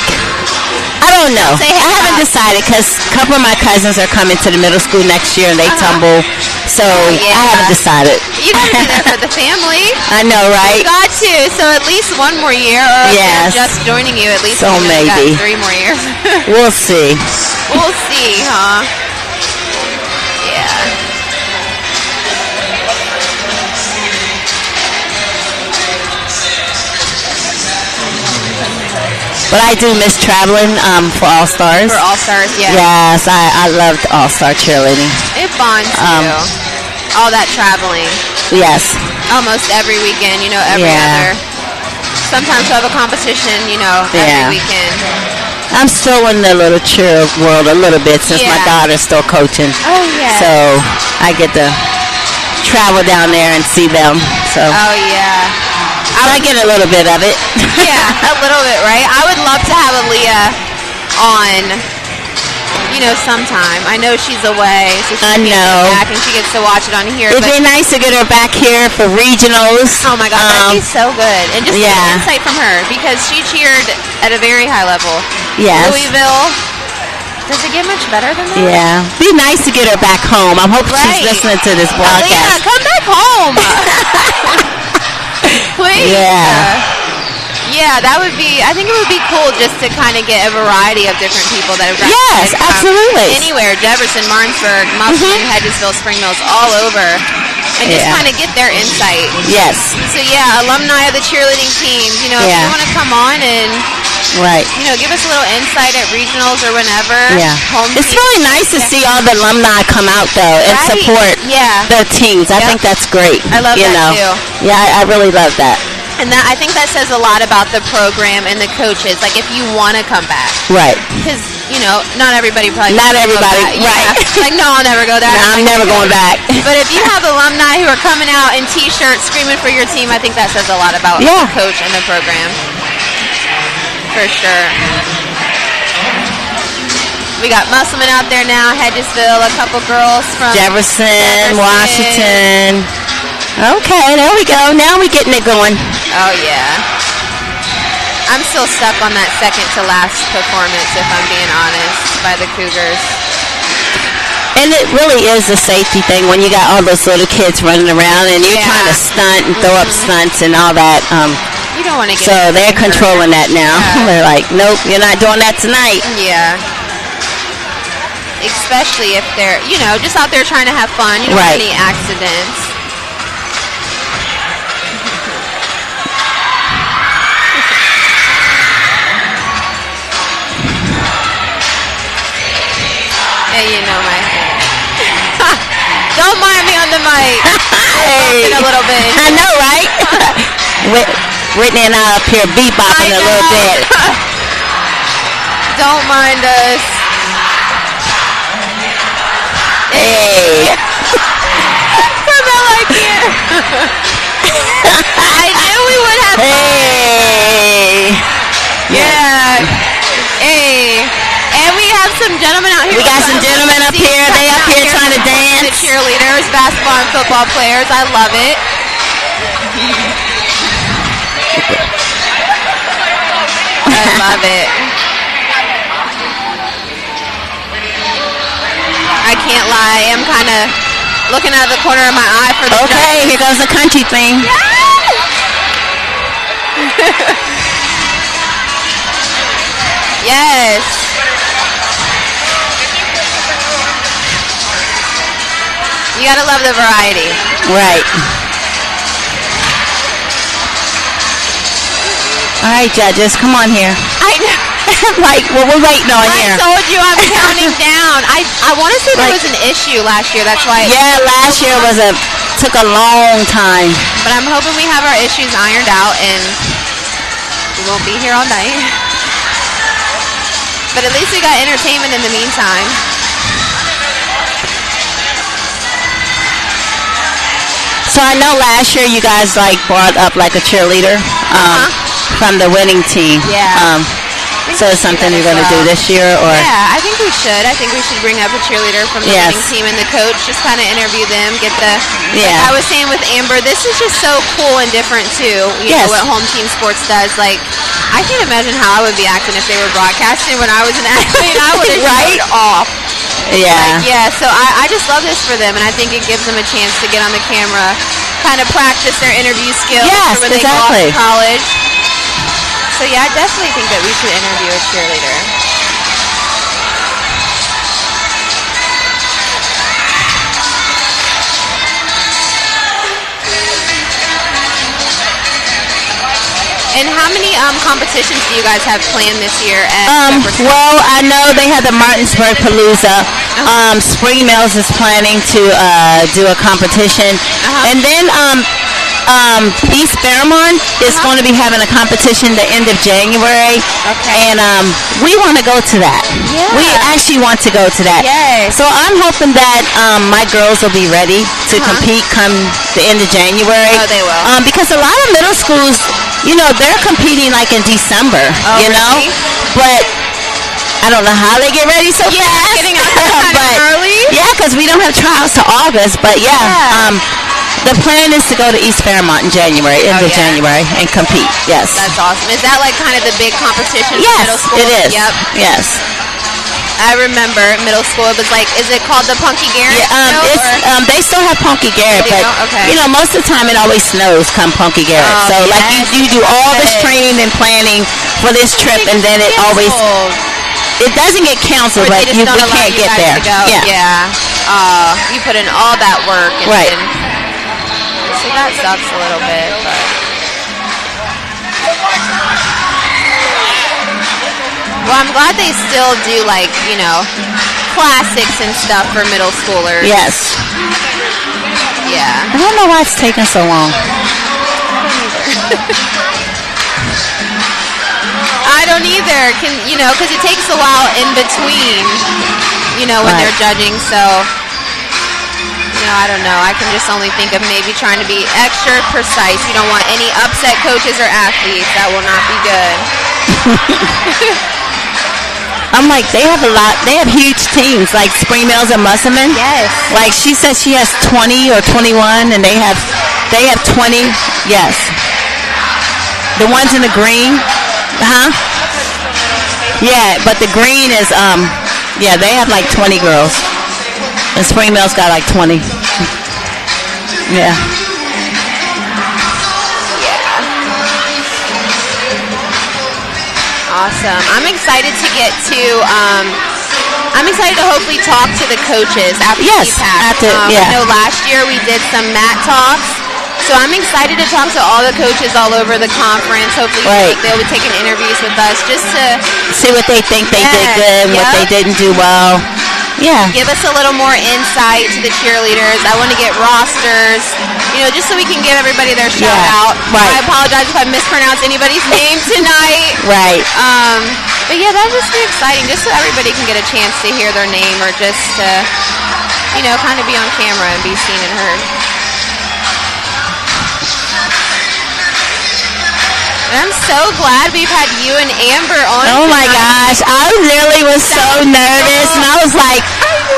I don't know. I haven't decided because a couple of my cousins are coming to the middle school next year and they tumble. So I haven't decided. You got to be there for the family. I know, right? You got to. So at least one more year, or if they're just joining you, at least so maybe got 3 more years. We'll see. We'll see, huh? Yeah. But I do miss traveling for All Stars. For All Stars, yeah. Yes, I loved All Star cheerleading. It bonds you. All that traveling. Yes. almost every weekend, every other. Sometimes we'll have a competition, every weekend. I'm still in the little cheer world a little bit since my daughter's still coaching. Oh, yeah. So I get to travel down there and see them. So. Oh, yeah. I get a little bit of it. Yeah, a little bit, right? I would love to have Aaliyah on, sometime. I know she's away, so she can get back and she gets to watch it on here. It'd be nice to get her back here for regionals. Oh my God, that'd be so good. And just get insight from her because she cheered at a very high level. Yes. Louisville. Does it get much better than that? Yeah. Be nice to get her back home. I'm hoping she's listening to this broadcast. Aaliyah, come back home. Please. Yeah. Yeah, that would be, I think it would be cool just to kind of get a variety of different people that have graduated from absolutely. Anywhere, Jefferson, Martinsburg, Muscleman, Hedgesville, Spring Mills, all over, and just kind of get their insight. Yes. So yeah, alumni of the cheerleading teams, if you want to come on and give us a little insight at regionals or whenever. Yeah. It's really nice to see all the alumni come out though and support their teams. I think that's great. I love that too. Yeah, I really love that. And I think that says a lot about the program and the coaches. Like, if you want to come back. Right. Because, not everybody probably Not everybody, right. Like, no, I'll never go there. No, I'm never going back. But if you have alumni who are coming out in T-shirts screaming for your team, I think that says a lot about the coach and the program. For sure. We got Muscleman out there now, Hedgesville, a couple girls from Jefferson. Washington. Okay, there we go. Now we're getting it going. Oh, yeah. I'm still stuck on that second to last performance, if I'm being honest, by the Cougars. And it really is a safety thing when you got all those little kids running around and you're trying to stunt and throw up stunts and all that. You don't want to get So they're controlling that now. They're like, nope, you're not doing that tonight. Yeah. Especially if they're, just out there trying to have fun. You don't want any accidents. My hair. Don't mind me on the mic. Hey. A little bit. I know, right? Whitney and I up here bebopping a little bit. Don't mind us. Hey. I can't. I knew we would have fun. Hey. Yeah. Hey. And we have some gentlemen out here. We got some gentlemen up here. They up here trying to dance. The cheerleaders, basketball and football players. I love it. I love it. I can't lie. I'm kind of looking out of the corner of my eye for the Okay, here goes the country thing. Yes. You gotta love the variety. Right. All right, judges, come on here. I know. Like, well, we're waiting on here. I told you I'm counting down. I want to say there was an issue last year. That's why. Yeah, last year took a long time. But I'm hoping we have our issues ironed out and we won't be here all night. But at least we got entertainment in the meantime. So I know last year you guys brought up a cheerleader from the winning team. Yeah. So it's something you're going to do this year, or? Yeah, I think we should. I think we should bring up a cheerleader from the winning team and the coach, just kind of interview them, get the. Yeah. Like I was saying with Amber, this is just so cool and different too. You know what home team sports does. Like, I can't imagine how I would be acting if they were broadcasting when I was an athlete. I would have right off. Yeah. So I just love this for them, and I think it gives them a chance to get on the camera, kind of practice their interview skills for when they go off to college. So yeah, I definitely think that we should interview a cheerleader. And how many competitions do you guys have planned this year at Jefferson? Well, I know they have the Martinsburg Palooza. Spring Mills is planning to do a competition. And then East Fairmont is going to be having a competition the end of January. Okay. And we want to go to that. Yeah. We actually want to go to that. Yes. So I'm hoping that my girls will be ready to compete come the end of January. Oh, they will. Because a lot of middle schools, they're competing like in December, really? But I don't know how they get ready so fast. Getting out there kind of early. Yeah, because we don't have trials till August. But the plan is to go to East Fairmont in January, end of January, and compete. Yes. That's awesome. Is that like kind of the big competition for middle school? It is. Yep. Yes. I remember middle school. It was like, is it called the Punky Garrett? Yeah, they still have Punky Garrett, but most of the time it always snows come Punky Garrett. So like you do all this training and planning for this trip, and then it always. It doesn't get canceled, but we can't get there. Yeah. You put in all that work. And right. So that sucks a little bit, but. Well, I'm glad they still do, like, classics and stuff for middle schoolers. Yes. Yeah. I don't know why it's taking so long. I don't either. Because it takes a while in between, when they're judging. So, I don't know. I can just only think of maybe trying to be extra precise. You don't want any upset coaches or athletes. That will not be good. I'm like, they have huge teams, like Spring Mills and Muscleman. Yes. Like, she says she has 20 or 21, and they have 20. Yes. The ones in the green. Huh? Yeah, but the green is, they have like 20 girls. And Spring Mills got like 20. Yeah. Awesome. I'm excited to get to, I'm excited to hopefully talk to the coaches after CPAC. I know last year we did some mat talks. So I'm excited to talk to all the coaches all over the conference. Hopefully they'll be taking interviews with us just to see what they think they did good, what they didn't do well. Yeah. Give us a little more insight to the cheerleaders. I want to get rosters, just so we can give everybody their shout out. Right. I apologize if I mispronounce anybody's name tonight. Right. But yeah, that'd just be exciting, just so everybody can get a chance to hear their name or just to, kind of be on camera and be seen and heard. And I'm so glad we've had you and Amber on. Oh my gosh, I literally was so nervous, and I was like,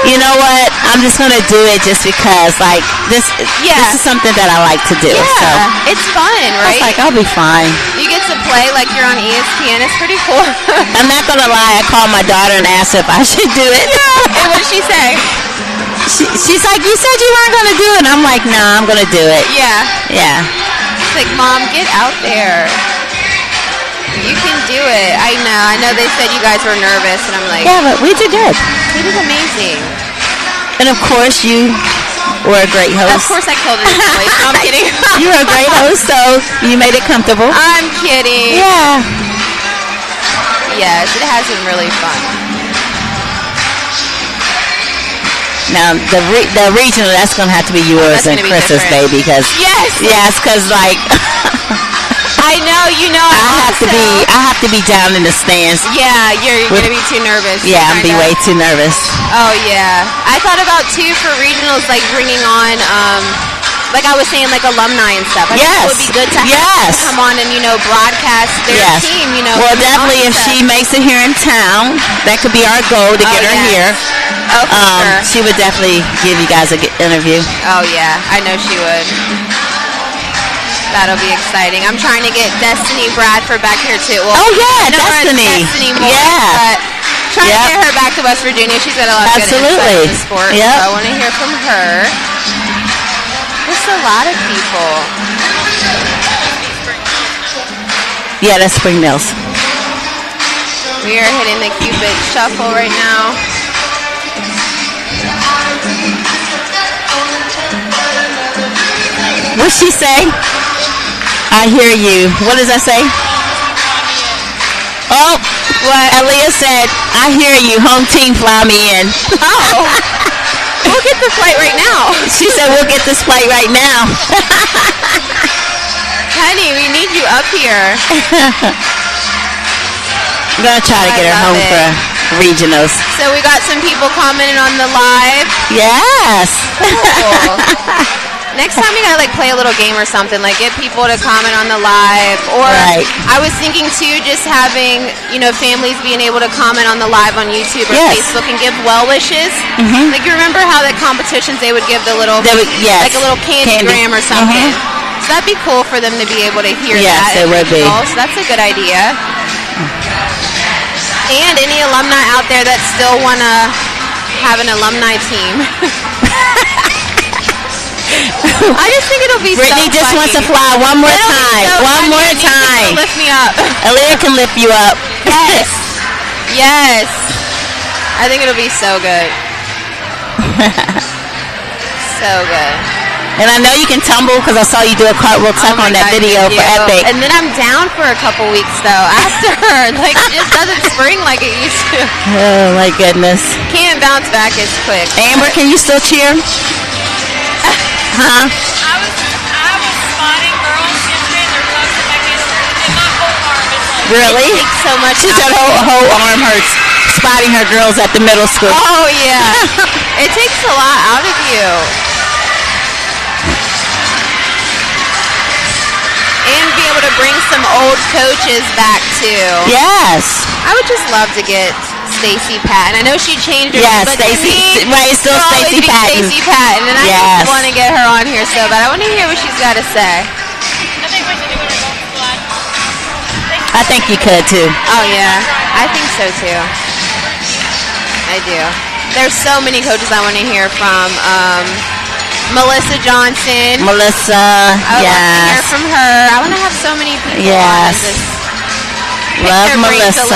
you know what? I'm just gonna do it just because, like, this is something that I like to do. Yeah, so it's fun, right? I was like, I'll be fine. You get to play like you're on ESPN. It's pretty cool. I'm not gonna lie. I called my daughter and asked her if I should do it. Yeah. And what did she say? She's like, you said you weren't gonna do it. And I'm like, nah, I'm gonna do it. Yeah. Yeah. It's like, Mom, get out there. You can do it. I know they said you guys were nervous, and I'm like, yeah, but we did good. We did amazing. And of course, you were a great host. Of course, I killed it. No, I'm kidding. You were a great host, so you made it comfortable. I'm kidding. Yeah. Yes, it has been really fun. Now, the regional, that's going to have to be yours and Chris's baby, because because like I know, I have to be down in the stands. Yeah, you're gonna be too nervous. Yeah, I'll be way too nervous. Oh yeah, I thought about too for regionals, like bringing on like I was saying, like alumni and stuff. I think it would be good to have them come on and broadcast their team. Well, definitely if she makes it here in town, that could be our goal to get her here. Oh, for sure. She would definitely give you guys an interview. Oh yeah, I know she would. That'll be exciting. I'm trying to get Destiny Bradford back here too. Well, Destiny more, but trying to get her back to West Virginia. She's got a lot of good insight in the sport. So I want to hear from her. Just a lot of people. Yeah, that's Spring Mills. We are hitting the Cupid Shuffle right now. What'd she say? I hear you. What does that say? Oh, what? Aaliyah said, I hear you. Home team, fly me in. Oh. We'll get the flight right now. She said, we'll get this flight right now. Honey, we need you up here. I'm going to try to get her home for regionals. So we got some people commenting on the live. Yes. Cool. Next time you gotta play a little game or something, get people to comment on the live. Or I was thinking too, just having families being able to comment on the live on YouTube or Facebook and give well wishes. Mm-hmm. You remember how the competitions they would give the little a little candy gram or something. So that'd be cool for them to be able to hear that. Yes, it would be. So that's a good idea. And any alumni out there that still wanna have an alumni team. I just think it'll be Brittany just wants to fly one more time. One more time. Lift me up. Aaliyah can lift you up. Yes. Yes. I think it'll be so good. So good. And I know you can tumble because I saw you do a cartwheel tuck on that video for Epic. And then I'm down for a couple weeks though after. It just doesn't spring like it used to. Oh my goodness. Can't bounce back as quick. Amber, can you still cheer? Huh? I was spotting girls yesterday in their cups and my hands hurt. My whole arm is really? It takes so much. She said her whole arm hurts spotting her girls at the middle school. Oh yeah. It takes a lot out of you. And be able to bring some old coaches back too. Yes. I would just love to get Stacy Patton. I know she changed her name, but Stacy, right, it's still Stacy Patton. Stacy Patton, and I just want to get her on here so bad. I want to hear what she's got to say. I think we should do it in golf squad. I think you could too. Oh yeah, I think so too. I do. There's so many coaches I want to hear from. Melissa Johnson. Melissa, I want to hear from her. I want to have so many people. Yes. Love Melissa.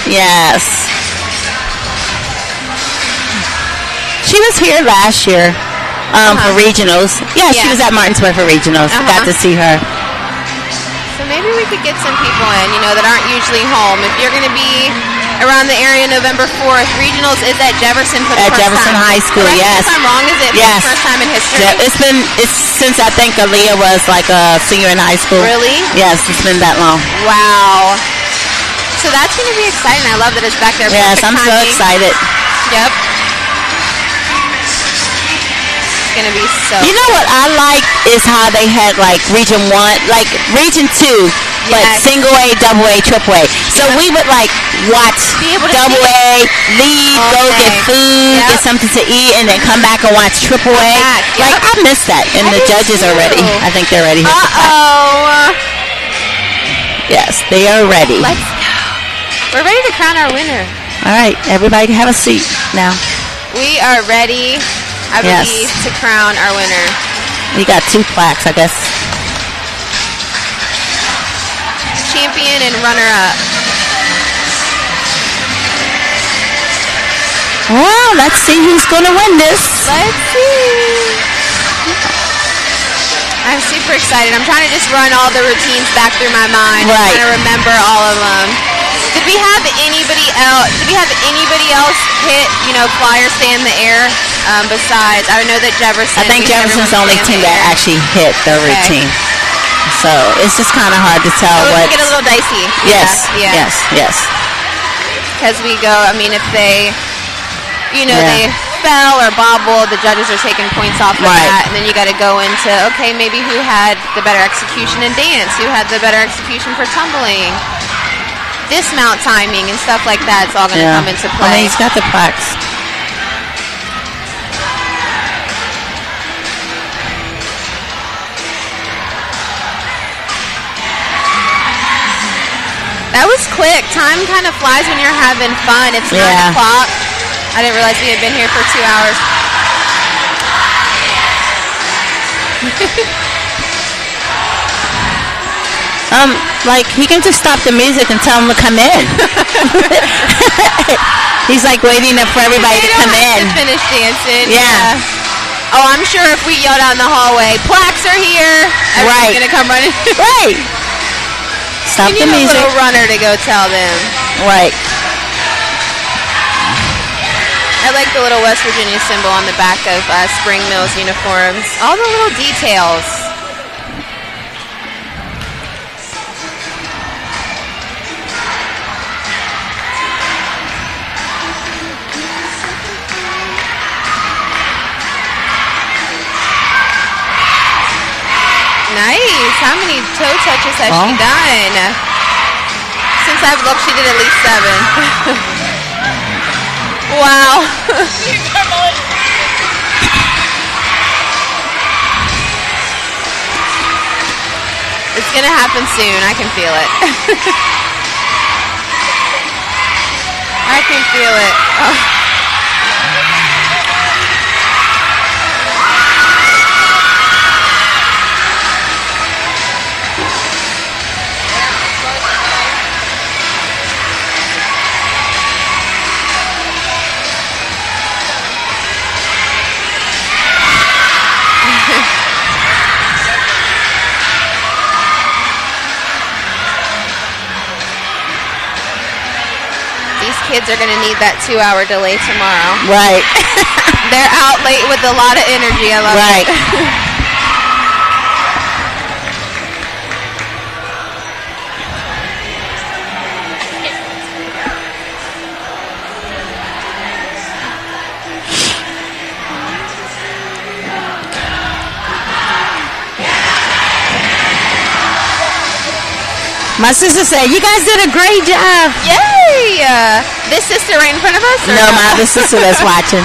Yes. She was here last year for regionals. Yeah, she was at Martinsburg for regionals. Got to see her. So maybe we could get some people in, that aren't usually home. If you're going to be around the area November 4th, regionals is at Jefferson for the first Jefferson time. High School, yes. If I'm wrong, is it for the first time in history? It's since I think Aaliyah was a senior in high school. Really? Yes, it's been that long. Wow. So that's going to be exciting. I love that it's back there. Yes, I'm so excited. Yep. It's going to be so You know what I like is how they had Region 1, Region 2, but single A, double A, triple A. So we would watch double A, leave, go get food, get something to eat, and then come back and watch triple A. I miss that. And the judges are ready. I think they're ready. Uh-oh. Yes, they are ready. Let's go. We're ready to crown our winner. All right, everybody have a seat now. We are ready, I believe, to crown our winner. We got 2 plaques, I guess. Champion and runner-up. Well, let's see who's going to win this. Let's see. I'm super excited. I'm trying to just run all the routines back through my mind. Right. I'm trying to remember all of them. Did we have anybody else hit, fly or stay in the air besides? I know that Jefferson. I think Jefferson's the only team that actually hit the routine. So it's just kind of hard to tell what. It get a little dicey. Yes. Because we go. I mean, if they, they fell or bobbled, the judges are taking points off of that, and then you got to go into maybe who had the better execution in dance, who had the better execution for tumbling, dismount timing, and stuff like that. It's all going to come into play. He's got the plaques. That was quick. Time kind of flies when you're having fun. It's 9 o'clock. I didn't realize we had been here for 2 hours. He can just stop the music and tell him to come in. He's waiting for everybody to come in. To finish dancing. Yeah. Oh, I'm sure if we yell down the hallway, plaques are here, everyone's going to come running. Right. Stop the music. We need a little runner to go tell them. Right. I like the little West Virginia symbol on the back of Spring Mill's uniforms. All the little details. Nice. How many toe touches has she done? Since I've looked, she did at least 7. Wow. It's going to happen soon. I can feel it. I can feel it. Oh. Kids are going to need that 2-hour delay tomorrow. Right. They're out late with a lot of energy. I love it. My sister said, "You guys did a great job." Yay! This sister right in front of us? No, my other sister that's watching.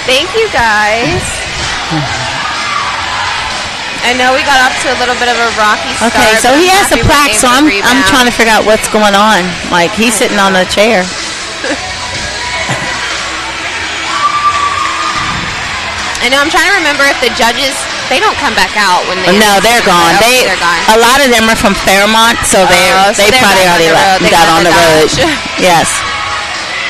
Thank you, guys. I know we got off to a little bit of a rocky start. Okay, so he has a plaque, so I'm trying to figure out what's going on. Like, he's sitting on a chair. I know, I'm trying to remember if the judges, they don't come back out when they... No, they're gone. They're gone. A lot of them are from Fairmont, so they probably already got on the road. Yes.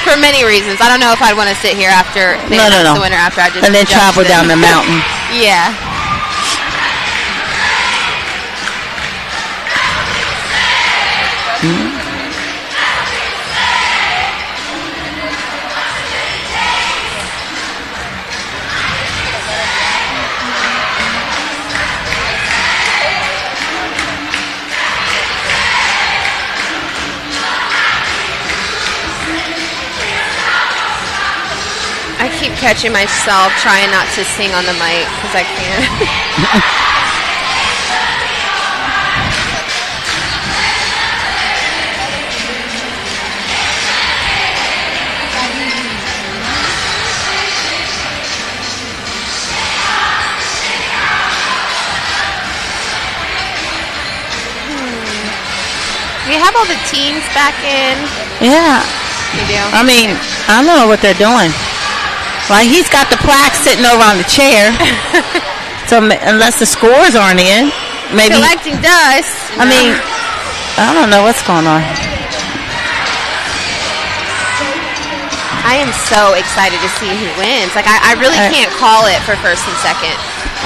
For many reasons. I don't know if I'd want to sit here after the winner after I just... And then travel down the mountain. Yeah. I keep catching myself trying not to sing on the mic because I can't. Do you have all the teens back in? Yeah. You do? I mean, I don't know what they're doing. Like, he's got the plaque sitting over on the chair. So unless the scores aren't in, maybe collecting dust. I mean, I don't know what's going on. I am so excited to see who wins. Like, I really can't call it for first and second.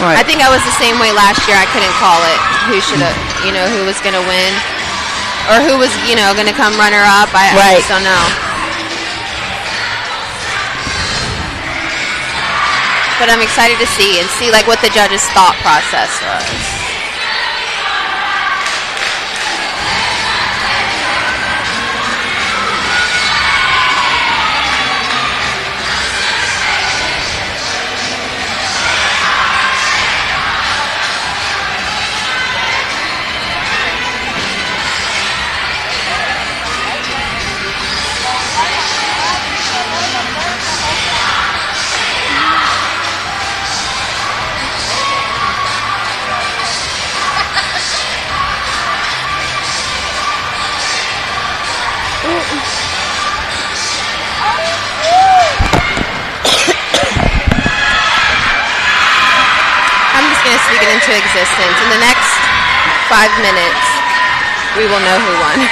Right. I think I was the same way last year. I couldn't call it who should have, who was going to win. Or who was, going to come runner up. I just don't know. But I'm excited to see like what the judges' thought process was. Speak it into existence. In the next 5 minutes, we will know who won.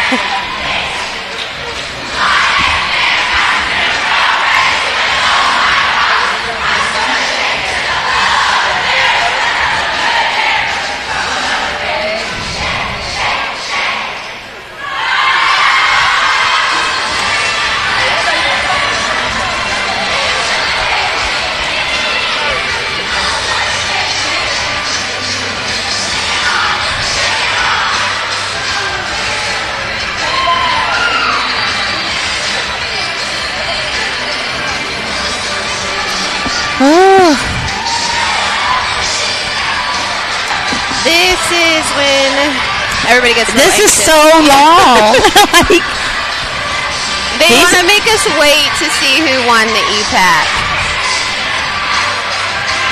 This is when everybody gets. This is so long. They want to make us wait to see who won the EPAC.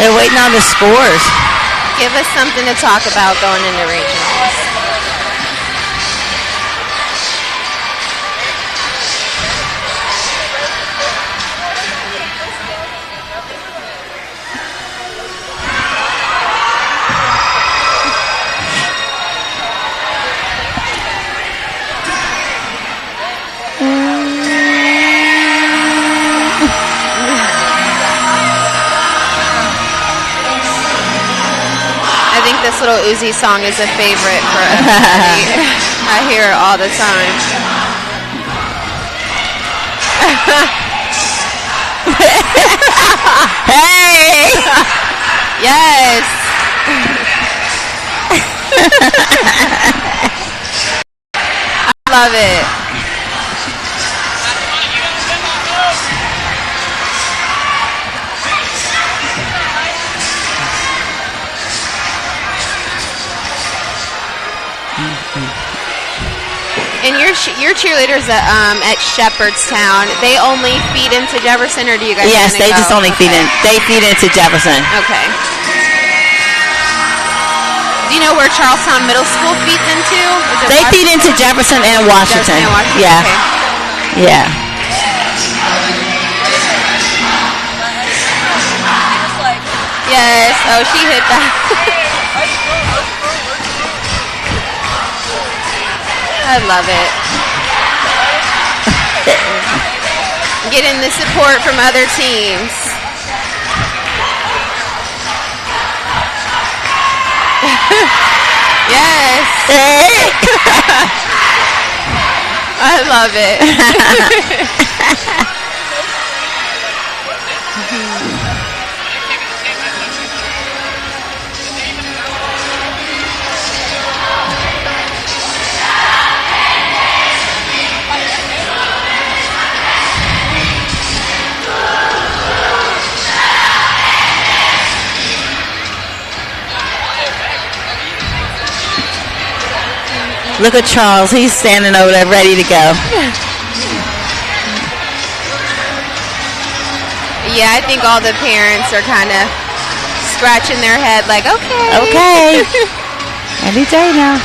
They're waiting on the scores. Give us something to talk about going into regionals. I think this little Uzi song is a favorite for everybody. I hear it all the time. Hey! Yes! I love it. And your cheerleaders at Shepherdstown, they only feed into Jefferson, or do you guys? Yes, they just only feed in. They feed into Jefferson. Okay. Do you know where Charlestown Middle School feeds into? They feed into Jefferson and Washington. Yeah. Okay. Yeah. Yes. Oh, she hit that. I love it. Getting the support from other teams. Yes. I love it. Look at Charles. He's standing over there ready to go. Yeah, I think all the parents are kind of scratching their head like, okay. Okay. Any day now.